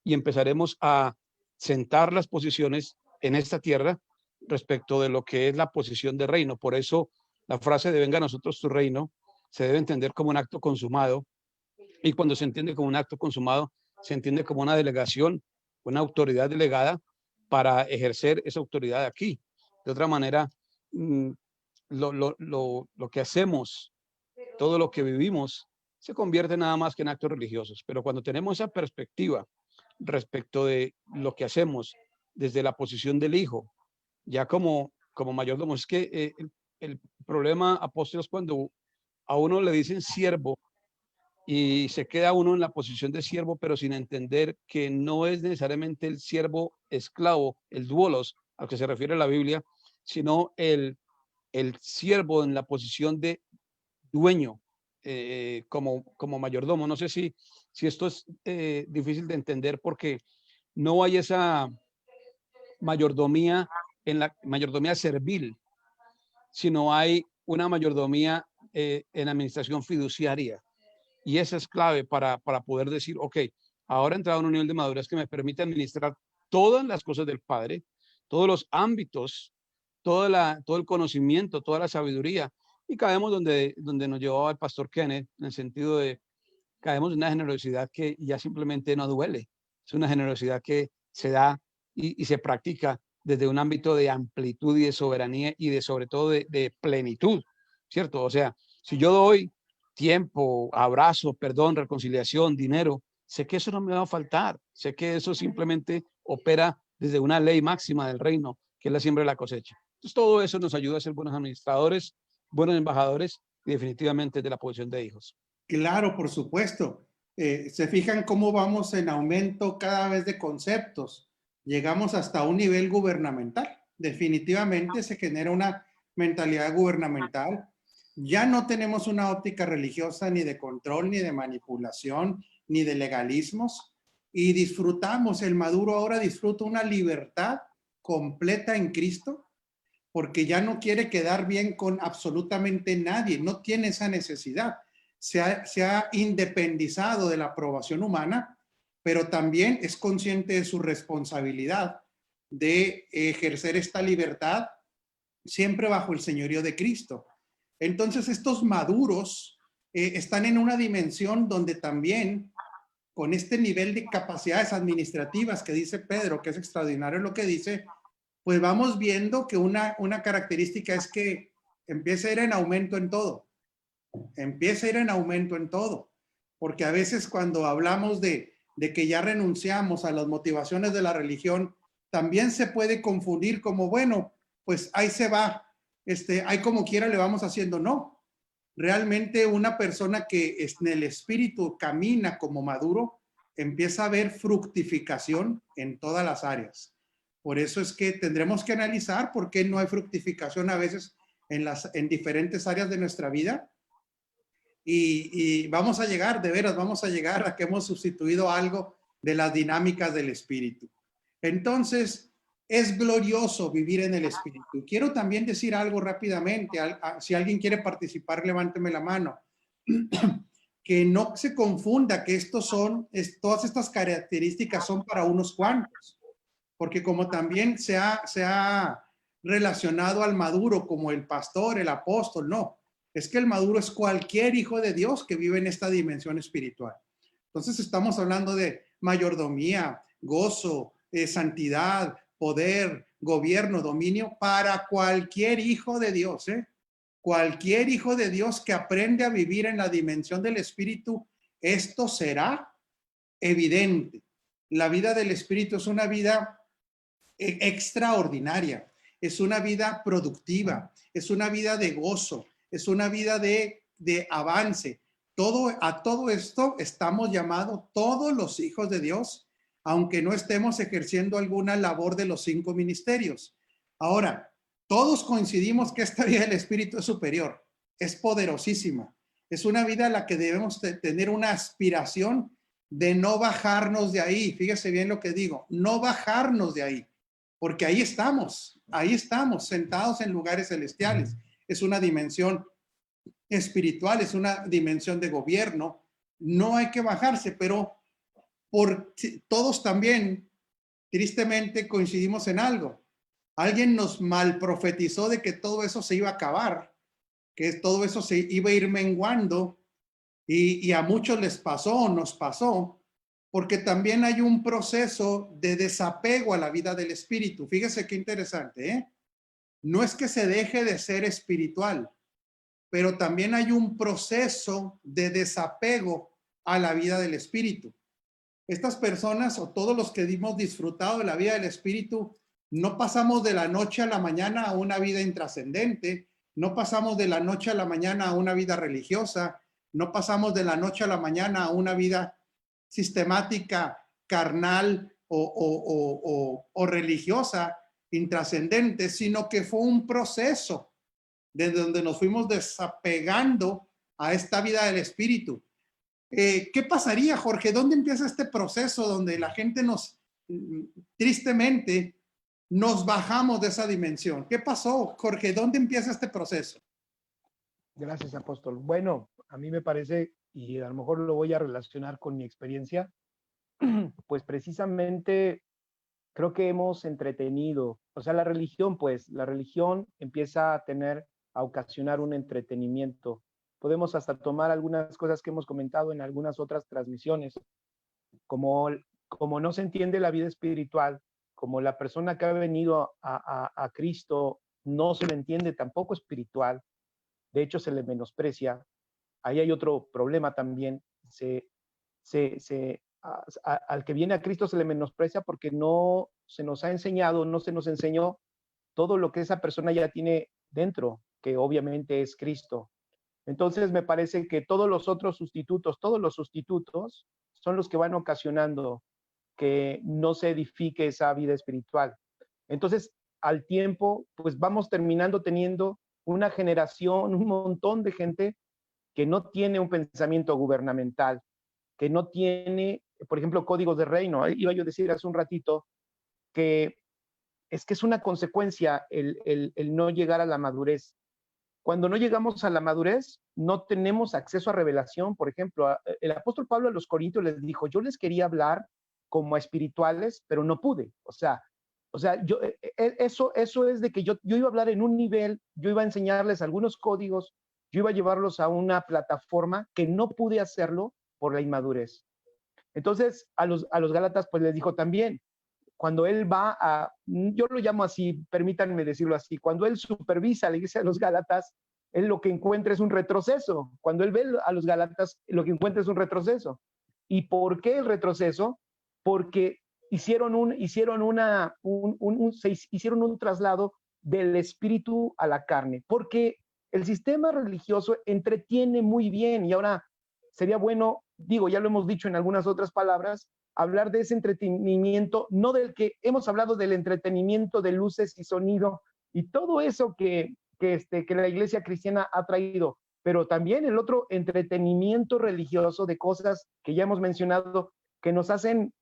Speaker 8: Y empezaremos a sentar las posiciones en esta tierra respecto de lo que es la posición de reino. Por eso la frase de venga a nosotros tu reino se debe entender como un acto consumado, y cuando se entiende como un acto consumado, se entiende como una delegación, una autoridad delegada para ejercer esa autoridad aquí. De otra manera, lo que hacemos, todo lo que vivimos, se convierte nada más que en actos religiosos. Pero cuando tenemos esa perspectiva respecto de lo que hacemos desde la posición del Hijo, ya como mayordomo, es que el problema, apóstol, es cuando a uno le dicen siervo y se queda uno en la posición de siervo, pero sin entender que no es necesariamente el siervo esclavo, el duolos, al que se refiere la Biblia, sino el siervo en la posición de dueño, como mayordomo. No sé si esto es difícil de entender, porque no hay esa mayordomía en la mayordomía servil, sino hay una mayordomía en administración fiduciaria. Y esa es clave para poder decir, ok, ahora he entrado a un nivel de madurez que me permite administrar todas las cosas del Padre, todos los ámbitos, todo el conocimiento, toda la sabiduría. Y caemos donde nos llevaba el pastor Kenneth, en el sentido de caemos en una generosidad que ya simplemente no duele. Es una generosidad que se da y se practica desde un ámbito de amplitud y de soberanía y de sobre todo de plenitud, ¿cierto? O sea, si yo doy tiempo, abrazo, perdón, reconciliación, dinero, sé que eso no me va a faltar, sé que eso simplemente opera desde una ley máxima del reino, que es la siembra y la cosecha. Entonces todo eso nos ayuda a ser buenos administradores, buenos embajadores y definitivamente de la posición de hijos.
Speaker 1: Claro, por supuesto. Se fijan cómo vamos en aumento cada vez de conceptos. Llegamos hasta un nivel gubernamental. Definitivamente se genera una mentalidad gubernamental. Ya no tenemos una óptica religiosa ni de control, ni de manipulación, ni de legalismos. Y disfrutamos, el maduro ahora disfruta una libertad completa en Cristo, porque ya no quiere quedar bien con absolutamente nadie, no tiene esa necesidad. Se ha independizado de la aprobación humana, pero también es consciente de su responsabilidad de ejercer esta libertad siempre bajo el señorío de Cristo. Entonces estos maduros están en una dimensión donde también con este nivel de capacidades administrativas que dice Pedro, que es extraordinario lo que dice, pues vamos viendo que una característica es que empieza a ir en aumento en todo. Empieza a ir en aumento en todo. Porque a veces cuando hablamos de que ya renunciamos a las motivaciones de la religión, también se puede confundir como, bueno, pues ahí se va, ahí como quiera le vamos haciendo. No, realmente una persona que en el espíritu camina como maduro, empieza a ver fructificación en todas las áreas. Por eso es que tendremos que analizar por qué no hay fructificación a veces en diferentes áreas de nuestra vida. Y vamos a llegar, de veras, vamos a llegar a que hemos sustituido algo de las dinámicas del espíritu. Entonces, es glorioso vivir en el espíritu. Quiero también decir algo rápidamente. Si alguien quiere participar, levánteme la mano. Que no se confunda que todas estas características son para unos cuantos. Porque como también se ha relacionado al maduro como el pastor, el apóstol, no. Es que el maduro es cualquier hijo de Dios que vive en esta dimensión espiritual. Entonces estamos hablando de mayordomía, gozo, santidad, poder, gobierno, dominio para cualquier hijo de Dios. Cualquier hijo de Dios que aprende a vivir en la dimensión del espíritu, esto será evidente. La vida del espíritu es una vida extraordinaria, es una vida productiva, es una vida de gozo, es una vida de avance. A todo esto estamos llamados todos los hijos de Dios, aunque no estemos ejerciendo alguna labor de los 5 ministerios. Ahora, todos coincidimos que esta vida del Espíritu es superior, es poderosísima. Es una vida a la que debemos tener una aspiración de no bajarnos de ahí. Fíjese bien lo que digo, no bajarnos de ahí, porque ahí estamos, sentados en lugares celestiales. Es una dimensión espiritual, es una dimensión de gobierno. No hay que bajarse, pero todos también, tristemente, coincidimos en algo. Alguien nos mal profetizó de que todo eso se iba a acabar, que todo eso se iba a ir menguando, y a muchos les pasó, nos pasó, porque también hay un proceso de desapego a la vida del espíritu. Fíjese qué interesante, ¿eh? No es que se deje de ser espiritual, pero también hay un proceso de desapego a la vida del espíritu. Estas personas o todos los que hemos disfrutado de la vida del espíritu, no pasamos de la noche a la mañana a una vida intrascendente, no pasamos de la noche a la mañana a una vida religiosa, no pasamos de la noche a la mañana a una vida sistemática, carnal o religiosa, intrascendente, sino que fue un proceso desde donde nos fuimos desapegando a esta vida del espíritu. ¿Qué pasaría, Jorge? ¿Dónde empieza este proceso donde la gente tristemente, nos bajamos de esa dimensión? ¿Qué pasó, Jorge? ¿Dónde empieza este proceso?
Speaker 3: Gracias, apóstol. Bueno, a mí me parece, y a lo mejor lo voy a relacionar con mi experiencia, pues precisamente creo que hemos entretenido, o sea, la religión empieza a ocasionar un entretenimiento. Podemos hasta tomar algunas cosas que hemos comentado en algunas otras transmisiones, como no se entiende la vida espiritual, como la persona que ha venido a Cristo no se le entiende tampoco espiritual, de hecho se le menosprecia. Ahí hay otro problema también, al que viene a Cristo se le menosprecia porque no se nos ha enseñado, no se nos enseñó todo lo que esa persona ya tiene dentro, que obviamente es Cristo. Entonces me parece que todos los sustitutos son los que van ocasionando que no se edifique esa vida espiritual. Entonces, al tiempo, pues vamos terminando teniendo una generación, un montón de gente que no tiene un pensamiento gubernamental, que no tiene, por ejemplo, códigos de reino. Iba yo a decir hace un ratito que es una consecuencia el no llegar a la madurez. Cuando no llegamos a la madurez, no tenemos acceso a revelación. Por ejemplo, el apóstol Pablo a los Corintios les dijo, yo les quería hablar como a espirituales, pero no pude. O sea, eso es de que yo iba a hablar en un nivel, yo iba a enseñarles algunos códigos, yo iba a llevarlos a una plataforma que no pude hacerlo por la inmadurez. Entonces, a los Gálatas, pues les dijo también, cuando él va yo lo llamo así, permítanme decirlo así, cuando él supervisa a la iglesia de los Gálatas, él lo que encuentra es un retroceso. Cuando él ve a los Gálatas, lo que encuentra es un retroceso. ¿Y por qué el retroceso? Porque hicieron un traslado del espíritu a la carne, porque el sistema religioso entretiene muy bien, y ahora sería bueno, ya lo hemos dicho en algunas otras palabras, hablar de ese entretenimiento, no del que hemos hablado, del entretenimiento de luces y sonido y todo eso que la iglesia cristiana ha traído, pero también el otro entretenimiento religioso de cosas que ya hemos mencionado, que nos hacen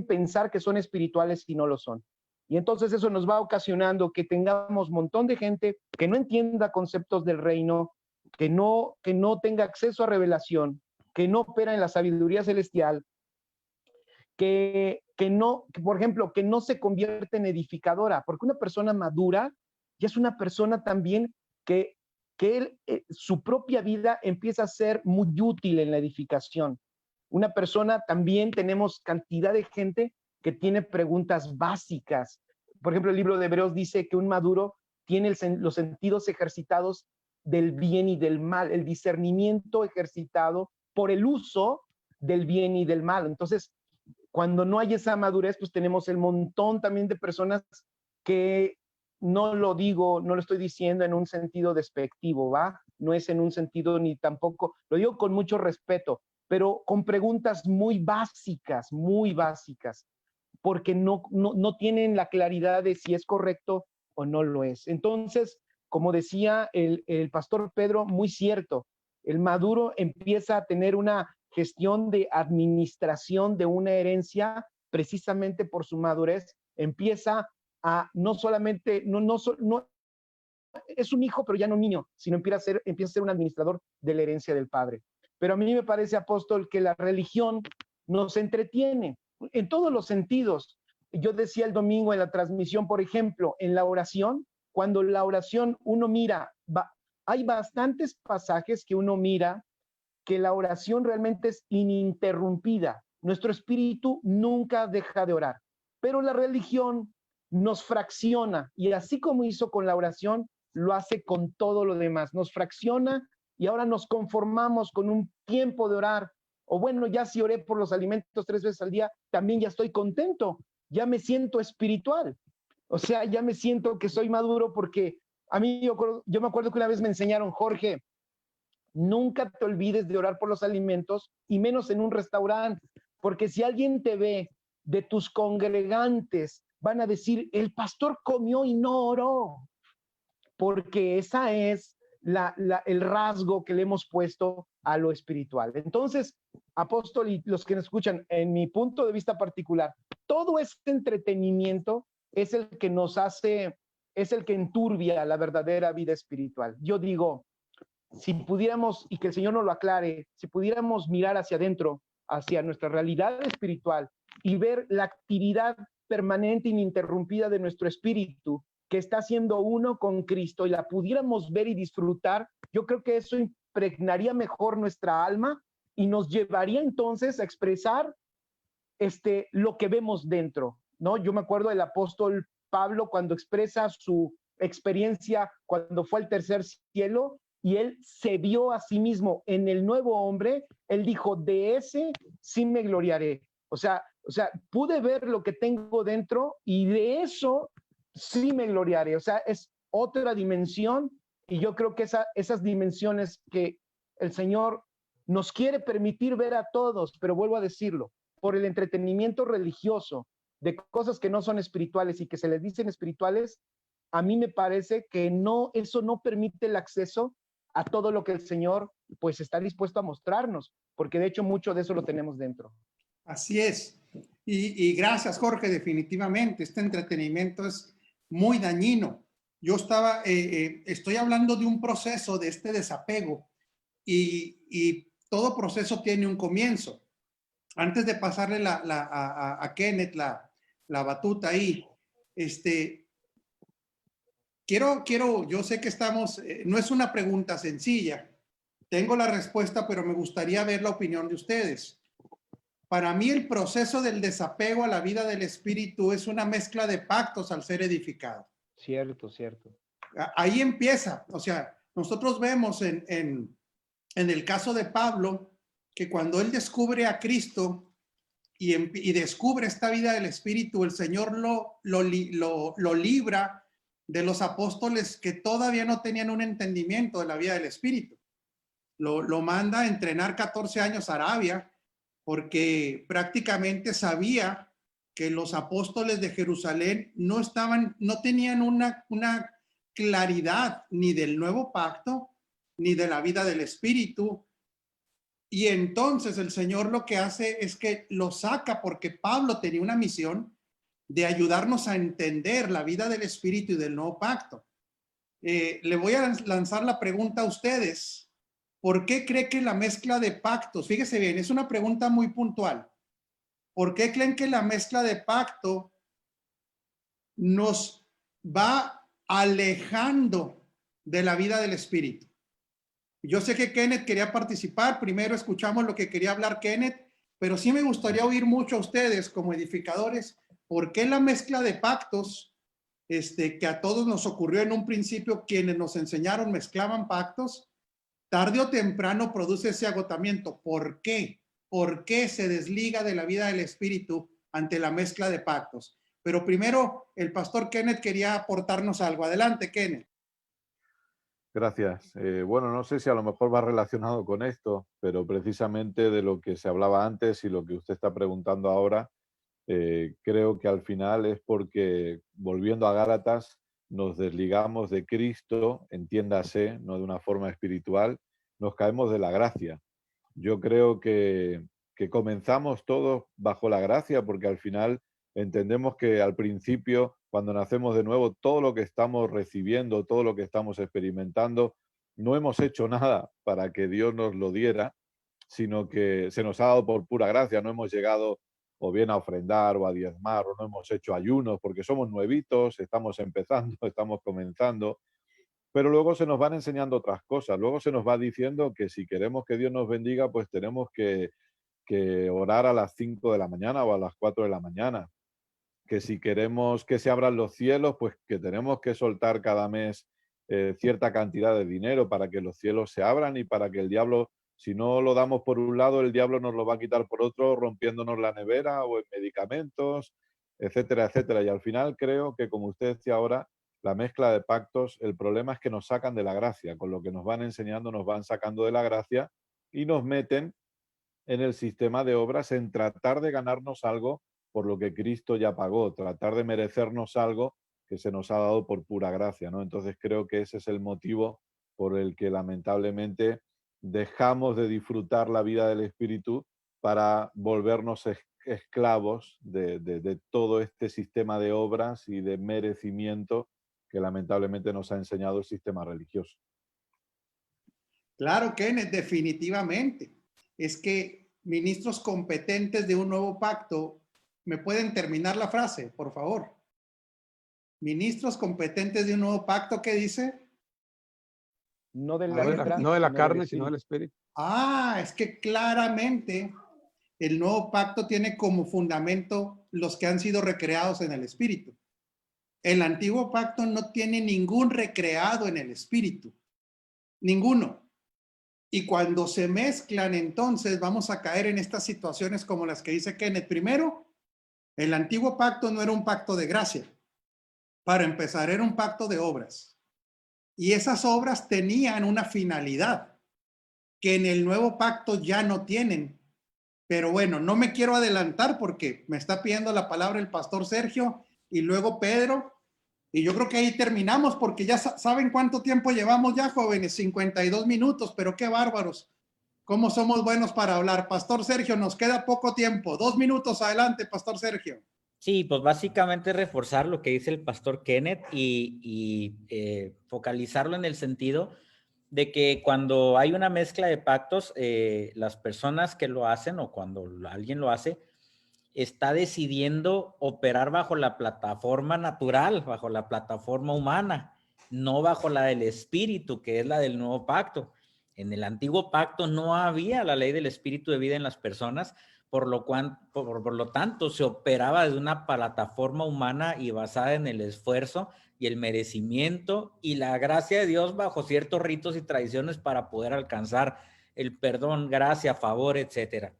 Speaker 3: pensar que son espirituales y no lo son. Y entonces eso nos va ocasionando que tengamos un montón de gente que no entienda conceptos del reino, que no tenga acceso a revelación, que no opera en la sabiduría celestial, que por ejemplo, que no se convierte en edificadora, porque una persona madura ya es una persona también que su propia vida empieza a ser muy útil en la edificación. Una persona, también tenemos cantidad de gente que tiene preguntas básicas. Por ejemplo, el libro de Hebreos dice que un maduro tiene los sentidos ejercitados del bien y del mal, el discernimiento ejercitado por el uso del bien y del mal. Entonces, cuando no hay esa madurez, pues tenemos el montón también de personas que no lo estoy diciendo en un sentido despectivo, ¿va? No es en un sentido ni tampoco, lo digo con mucho respeto, pero con preguntas muy básicas, porque no tienen la claridad de si es correcto o no lo es. Entonces, como decía el pastor Pedro, muy cierto, el maduro empieza a tener una gestión de administración de una herencia, precisamente por su madurez, empieza a no solamente, no es un hijo, pero ya no un niño, sino empieza a ser un administrador de la herencia del padre. Pero a mí me parece, apóstol, que la religión nos entretiene en todos los sentidos. Yo decía el domingo en la transmisión, por ejemplo, en la oración, cuando la oración uno mira, hay bastantes pasajes que uno mira que la oración realmente es ininterrumpida. Nuestro espíritu nunca deja de orar, pero la religión nos fracciona, y así como hizo con la oración, lo hace con todo lo demás. Nos fracciona y ahora nos conformamos con un tiempo de orar. O bueno, ya si oré por los alimentos 3 veces al día, también ya estoy contento, ya me siento espiritual. O sea, ya me siento que soy maduro, porque a mí yo me acuerdo que una vez me enseñaron, Jorge, nunca te olvides de orar por los alimentos, y menos en un restaurante, porque si alguien te ve de tus congregantes, van a decir, el pastor comió y no oró, porque esa es el rasgo que le hemos puesto a lo espiritual. Entonces, apóstol y los que nos escuchan, en mi punto de vista particular, todo este entretenimiento es el que nos hace, es el que enturbia la verdadera vida espiritual. Yo digo, si pudiéramos, y que el Señor nos lo aclare, si pudiéramos mirar hacia adentro, hacia nuestra realidad espiritual, y ver la actividad permanente e ininterrumpida de nuestro espíritu, que está siendo uno con Cristo, y la pudiéramos ver y disfrutar, yo creo que eso impregnaría mejor nuestra alma y nos llevaría entonces a expresar lo que vemos dentro, ¿no? Yo me acuerdo del apóstol Pablo cuando expresa su experiencia cuando fue al tercer cielo, y él se vio a sí mismo en el nuevo hombre. Él dijo, de ese sí me gloriaré. O sea, pude ver lo que tengo dentro y de eso sí me gloriaré. O sea, es otra dimensión, y yo creo que esas dimensiones que el Señor nos quiere permitir ver a todos, pero vuelvo a decirlo, por el entretenimiento religioso de cosas que no son espirituales y que se les dicen espirituales, a mí me parece que eso no permite el acceso a todo lo que el Señor pues está dispuesto a mostrarnos, porque de hecho mucho de eso lo tenemos dentro.
Speaker 1: Así es. Y gracias, Jorge, definitivamente. Este entretenimiento es muy dañino. Yo estoy hablando de un proceso de este desapego, y todo proceso tiene un comienzo. Antes de pasarle a Kenneth la batuta ahí, yo sé que no es una pregunta sencilla. Tengo la respuesta, pero me gustaría ver la opinión de ustedes. Para mí, el proceso del desapego a la vida del espíritu es una mezcla de pactos al ser edificado.
Speaker 3: Cierto, cierto.
Speaker 1: Ahí empieza. O sea, nosotros vemos en el caso de Pablo, que cuando él descubre a Cristo y descubre esta vida del espíritu, el Señor lo libra de los apóstoles que todavía no tenían un entendimiento de la vida del espíritu. Lo manda a entrenar 14 años a Arabia, porque prácticamente sabía que los apóstoles de Jerusalén no tenían una claridad ni del nuevo pacto, ni de la vida del espíritu. Y entonces el Señor lo que hace es que lo saca, porque Pablo tenía una misión de ayudarnos a entender la vida del espíritu y del nuevo pacto. Le voy a lanzar la pregunta a ustedes. ¿Por qué cree que la mezcla de pactos, fíjese bien, es una pregunta muy puntual, ¿por qué creen que la mezcla de pacto nos va alejando de la vida del espíritu? Yo sé que Kenneth quería participar. Primero escuchamos lo que quería hablar Kenneth, pero sí me gustaría oír mucho a ustedes como edificadores. ¿Por qué la mezcla de pactos, que a todos nos ocurrió en un principio, quienes nos enseñaron mezclaban pactos, tarde o temprano produce ese agotamiento? ¿Por qué? ¿Por qué se desliga de la vida del espíritu ante la mezcla de pactos? Pero primero, el pastor Kenneth quería aportarnos algo. Adelante, Kenneth.
Speaker 10: Gracias. Bueno, no sé si a lo mejor va relacionado con esto, pero precisamente de lo que se hablaba antes y lo que usted está preguntando ahora, creo que al final es porque, volviendo a Gálatas, nos desligamos de Cristo, entiéndase, no de una forma espiritual, nos caemos de la gracia. Yo creo que comenzamos todos bajo la gracia, porque al final entendemos que al principio, cuando nacemos de nuevo, todo lo que estamos recibiendo, todo lo que estamos experimentando, no hemos hecho nada para que Dios nos lo diera, sino que se nos ha dado por pura gracia. No hemos llegado o bien a ofrendar o a diezmar, o no hemos hecho ayunos, porque somos nuevitos, estamos empezando, estamos comenzando, pero luego se nos van enseñando otras cosas. Luego se nos va diciendo que si queremos que Dios nos bendiga, pues tenemos que orar a las 5 de la mañana o a las 4 de la mañana. Que si queremos que se abran los cielos, pues que tenemos que soltar cada mes cierta cantidad de dinero para que los cielos se abran y para que el diablo, si no lo damos por un lado, el diablo nos lo va a quitar por otro, rompiéndonos la nevera o en medicamentos, etcétera, etcétera. Y al final creo que, como usted decía ahora, la mezcla de pactos, el problema es que nos sacan de la gracia. Con lo que nos van enseñando, nos van sacando de la gracia y nos meten en el sistema de obras, en tratar de ganarnos algo por lo que Cristo ya pagó, tratar de merecernos algo que se nos ha dado por pura gracia, ¿no? Entonces creo que ese es el motivo por el que lamentablemente dejamos de disfrutar la vida del Espíritu para volvernos esclavos de todo este sistema de obras y de merecimiento que lamentablemente nos ha enseñado el sistema religioso.
Speaker 1: Claro, Kenneth, definitivamente. Es que ministros competentes de un nuevo pacto, ¿me pueden terminar la frase, por favor? Ministros competentes de un nuevo pacto, ¿qué dice?
Speaker 8: No de la carne, sino del Espíritu.
Speaker 1: Ah, es que claramente el nuevo pacto tiene como fundamento los que han sido recreados en el Espíritu. El antiguo pacto no tiene ningún recreado en el Espíritu. Ninguno. Y cuando se mezclan, entonces vamos a caer en estas situaciones como las que dice Kenneth. Primero, el antiguo pacto no era un pacto de gracia. Para empezar, era un pacto de obras. Y esas obras tenían una finalidad que en el nuevo pacto ya no tienen. Pero bueno, no me quiero adelantar porque me está pidiendo la palabra el pastor Sergio y luego Pedro. Y yo creo que ahí terminamos porque ya saben cuánto tiempo llevamos ya, jóvenes, 52 minutos, pero qué bárbaros. ¿Cómo somos buenos para hablar? Pastor Sergio, nos queda poco tiempo. 2 minutos, adelante, Pastor Sergio.
Speaker 5: Sí, pues básicamente reforzar lo que dice el pastor Kenneth y focalizarlo en el sentido de que cuando hay una mezcla de pactos, las personas que lo hacen o cuando alguien lo hace, está decidiendo operar bajo la plataforma natural, bajo la plataforma humana, no bajo la del espíritu, que es la del nuevo pacto. En el antiguo pacto no había la ley del espíritu de vida en las personas, por lo tanto se operaba de una plataforma humana y basada en el esfuerzo y el merecimiento y la gracia de Dios bajo ciertos ritos y tradiciones para poder alcanzar el perdón, gracia, favor, etcétera.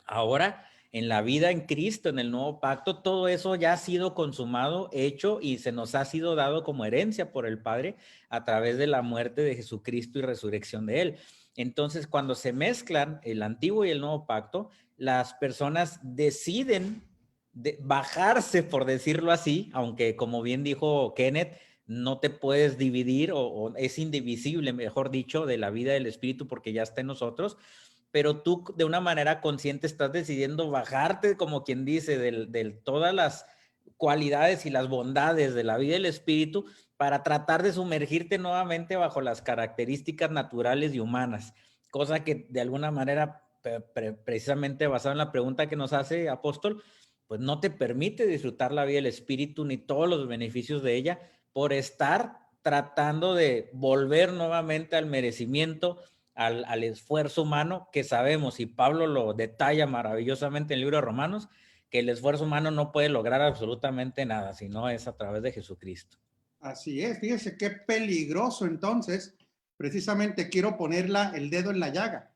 Speaker 5: Ahora, en la vida en Cristo, en el nuevo pacto, todo eso ya ha sido consumado, hecho y se nos ha sido dado como herencia por el Padre a través de la muerte de Jesucristo y resurrección de Él. Entonces, cuando se mezclan el antiguo y el nuevo pacto, las personas deciden bajarse, por decirlo así, aunque como bien dijo Kenneth, no te puedes dividir o es indivisible, mejor dicho, de la vida del Espíritu porque ya está en nosotros, pero tú de una manera consciente estás decidiendo bajarte, como quien dice, de todas las cualidades y las bondades de la vida del Espíritu para tratar de sumergirte nuevamente bajo las características naturales y humanas, cosa que de alguna manera, precisamente basado en la pregunta que nos hace Apóstol, pues no te permite disfrutar la vida del Espíritu ni todos los beneficios de ella por estar tratando de volver nuevamente al merecimiento, al esfuerzo humano, que sabemos, y Pablo lo detalla maravillosamente en el libro de Romanos, que el esfuerzo humano no puede lograr absolutamente nada, sino es a través de Jesucristo.
Speaker 1: Así es, fíjese qué peligroso entonces, precisamente quiero ponerla el dedo en la llaga.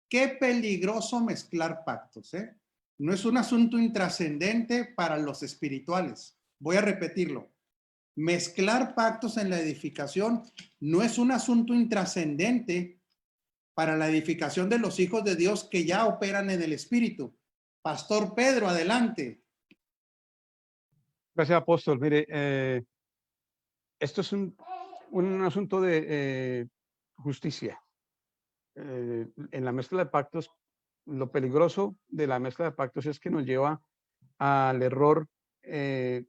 Speaker 1: Qué peligroso mezclar pactos, ¿eh? No es un asunto intrascendente para los espirituales. Voy a repetirlo. Mezclar pactos en la edificación no es un asunto intrascendente para la edificación de los hijos de Dios que ya operan en el Espíritu. Pastor Pedro, adelante.
Speaker 8: Gracias, apóstol. Mire, esto es un asunto de justicia. en la mezcla de pactos, lo peligroso de la mezcla de pactos es que nos lleva al error en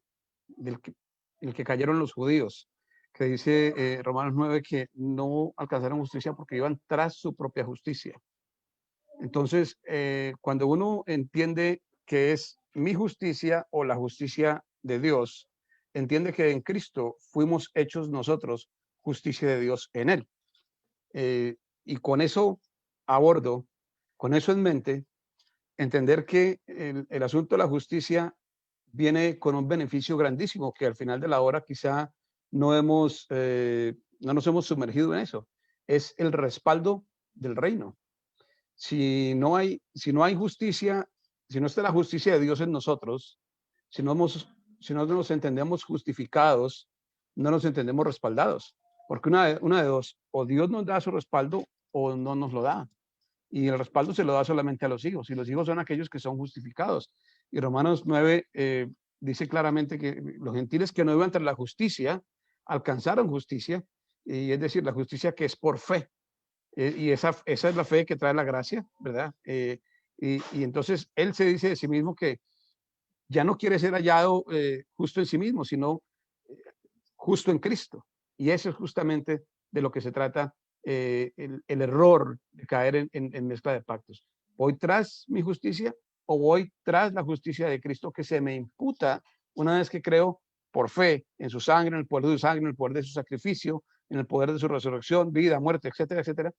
Speaker 8: el que cayeron los judíos, que dice Romanos 9 que no alcanzaron justicia porque iban tras su propia justicia. Entonces, cuando uno entiende que es mi justicia o la justicia de Dios, entiende que en Cristo fuimos hechos nosotros justicia de Dios en Él. Y con eso a bordo, con eso en mente, entender que el asunto de la justicia viene con un beneficio grandísimo, que al final de la hora quizá no nos hemos sumergido en eso. Es el respaldo del reino. Si no hay justicia, si no está la justicia de Dios en nosotros, si no nos entendemos justificados, no nos entendemos respaldados. Porque una de dos, o Dios nos da su respaldo o no nos lo da. Y el respaldo se lo da solamente a los hijos. Y los hijos son aquellos que son justificados. Y Romanos 9 dice claramente que los gentiles que no iban tras la justicia, alcanzaron justicia. Y es decir, la justicia que es por fe. Y esa es la fe que trae la gracia, ¿verdad? Y entonces él se dice de sí mismo que ya no quiere ser hallado justo en sí mismo, sino justo en Cristo. Y eso es justamente de lo que se trata el error de caer en mezcla de pactos. ¿Voy tras mi justicia o voy tras la justicia de Cristo que se me imputa una vez que creo por fe en su sangre, en el poder de su sangre, en el poder de su sacrificio, en el poder de su resurrección, vida, muerte, etcétera, etcétera?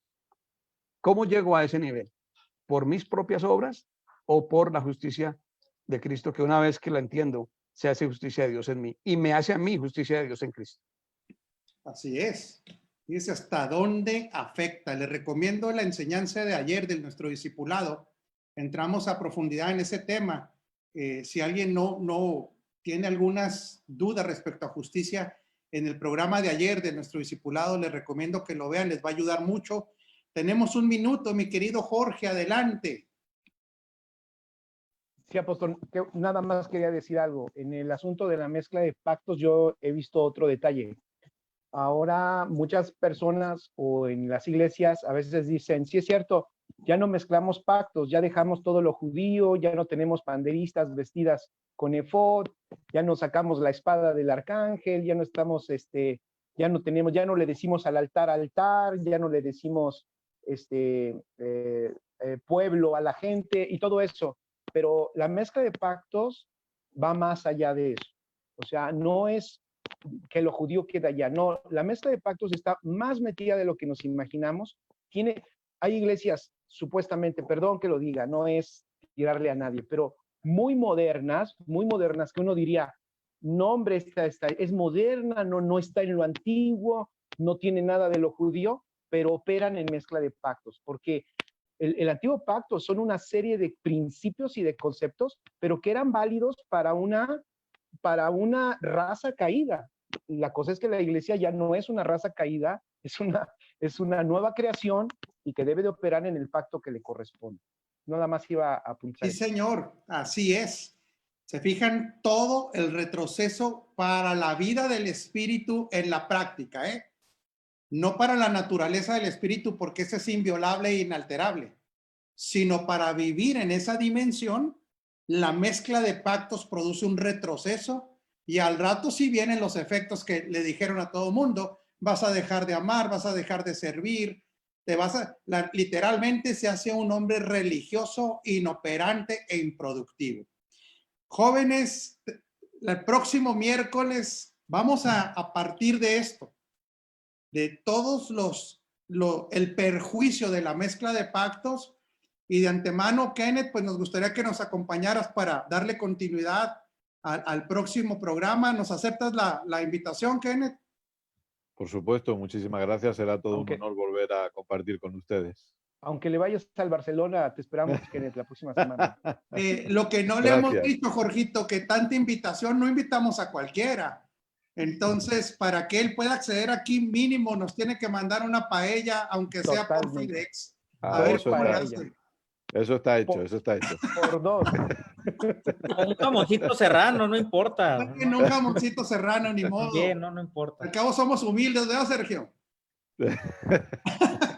Speaker 8: ¿Cómo llego a ese nivel? ¿Por mis propias obras o por la justicia de Cristo, que una vez que la entiendo, se hace justicia de Dios en mí y me hace a mí justicia de Dios en Cristo?
Speaker 1: Así es. Dice hasta dónde afecta. Les recomiendo la enseñanza de ayer de nuestro discipulado. Entramos a profundidad en ese tema. Si alguien no tiene algunas dudas respecto a justicia, en el programa de ayer de nuestro discipulado, les recomiendo que lo vean, les va a ayudar mucho. Tenemos un minuto, mi querido Jorge, adelante.
Speaker 3: Sí, apóstol, nada más quería decir algo. En el asunto de la mezcla de pactos, yo he visto otro detalle. Ahora muchas personas o en las iglesias a veces dicen, sí es cierto, ya no mezclamos pactos, ya dejamos todo lo judío, ya no tenemos panderistas vestidas con efod, ya no sacamos la espada del arcángel, ya no estamos, ya no le decimos al altar, ya no le decimos pueblo a la gente y todo eso. Pero la mezcla de pactos va más allá de eso. O sea, no es que lo judío queda allá. No, la mezcla de pactos está más metida de lo que nos imaginamos. Hay iglesias supuestamente, perdón que lo diga, no es tirarle a nadie, pero muy modernas, que uno diría, no hombre, esta es moderna, no está en lo antiguo, no tiene nada de lo judío, pero operan en mezcla de pactos, porque el antiguo pacto son una serie de principios y de conceptos, pero que eran válidos para una raza caída. La cosa es que la iglesia ya no es una raza caída, es una nueva creación y que debe de operar en el pacto que le corresponde. Nada más iba a apuntar.
Speaker 1: Sí, señor, así es. Se fijan todo el retroceso para la vida del espíritu en la práctica, ¿eh? No para la naturaleza del espíritu, porque ese es inviolable e inalterable, sino para vivir en esa dimensión. La mezcla de pactos produce un retroceso y al rato sí vienen los efectos que le dijeron a todo mundo: vas a dejar de amar, vas a dejar de servir, literalmente se hace un hombre religioso, inoperante e improductivo. Jóvenes, el próximo miércoles vamos a partir de esto, de todos el perjuicio de la mezcla de pactos. Y de antemano, Kenneth, pues nos gustaría que nos acompañaras para darle continuidad al próximo programa. ¿Nos aceptas la invitación, Kenneth?
Speaker 10: Por supuesto, muchísimas gracias. Será todo un honor volver a compartir con ustedes.
Speaker 3: Aunque le vayas al Barcelona, te esperamos, Kenneth, la próxima semana.
Speaker 1: Lo que no le hemos dicho, Jorgito, que tanta invitación no invitamos a cualquiera. Entonces, para que él pueda acceder aquí, mínimo nos tiene que mandar una paella, aunque sea por FedEx. A ver cómo le hace.
Speaker 10: Eso está hecho, eso está hecho.
Speaker 3: Por dos.
Speaker 5: Un jamoncito serrano, no importa.
Speaker 1: No, un jamoncito serrano, ni modo.
Speaker 5: Bien, no importa.
Speaker 1: Al cabo somos humildes, ¿verdad, Sergio?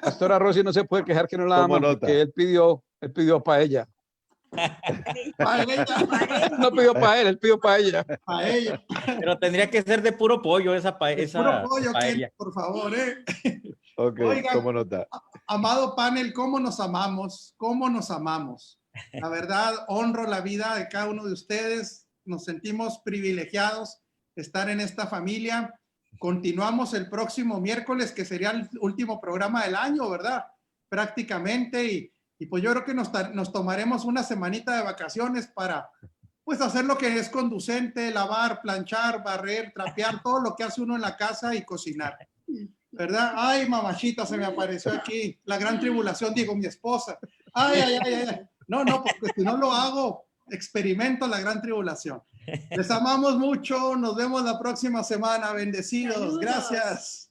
Speaker 8: Pastora Rosy no se puede quejar que no la
Speaker 10: Tomo
Speaker 8: aman
Speaker 10: nota.
Speaker 8: porque él pidió paella. No pidió para él pidió paella.
Speaker 1: Paella.
Speaker 5: Pero tendría que ser de puro pollo esa,
Speaker 1: Puro pollo,
Speaker 5: paella.
Speaker 1: por favor,
Speaker 10: Ok,
Speaker 1: Oiga,
Speaker 10: tomo nota.
Speaker 1: Amado panel, ¿cómo nos amamos? ¿Cómo nos amamos? La verdad, honro la vida de cada uno de ustedes. Nos sentimos privilegiados de estar en esta familia. Continuamos el próximo miércoles, que sería el último programa del año, ¿verdad? Prácticamente. Y pues yo creo que nos tomaremos una semanita de vacaciones para pues hacer lo que es conducente, lavar, planchar, barrer, trapear, todo lo que hace uno en la casa y cocinar. ¿Verdad? Ay, mamachita, se me apareció aquí. La gran tribulación, digo, mi esposa. Ay. No, porque si no lo hago, experimento la gran tribulación. Les amamos mucho. Nos vemos la próxima semana. Bendecidos.
Speaker 2: Saludos.
Speaker 1: Gracias.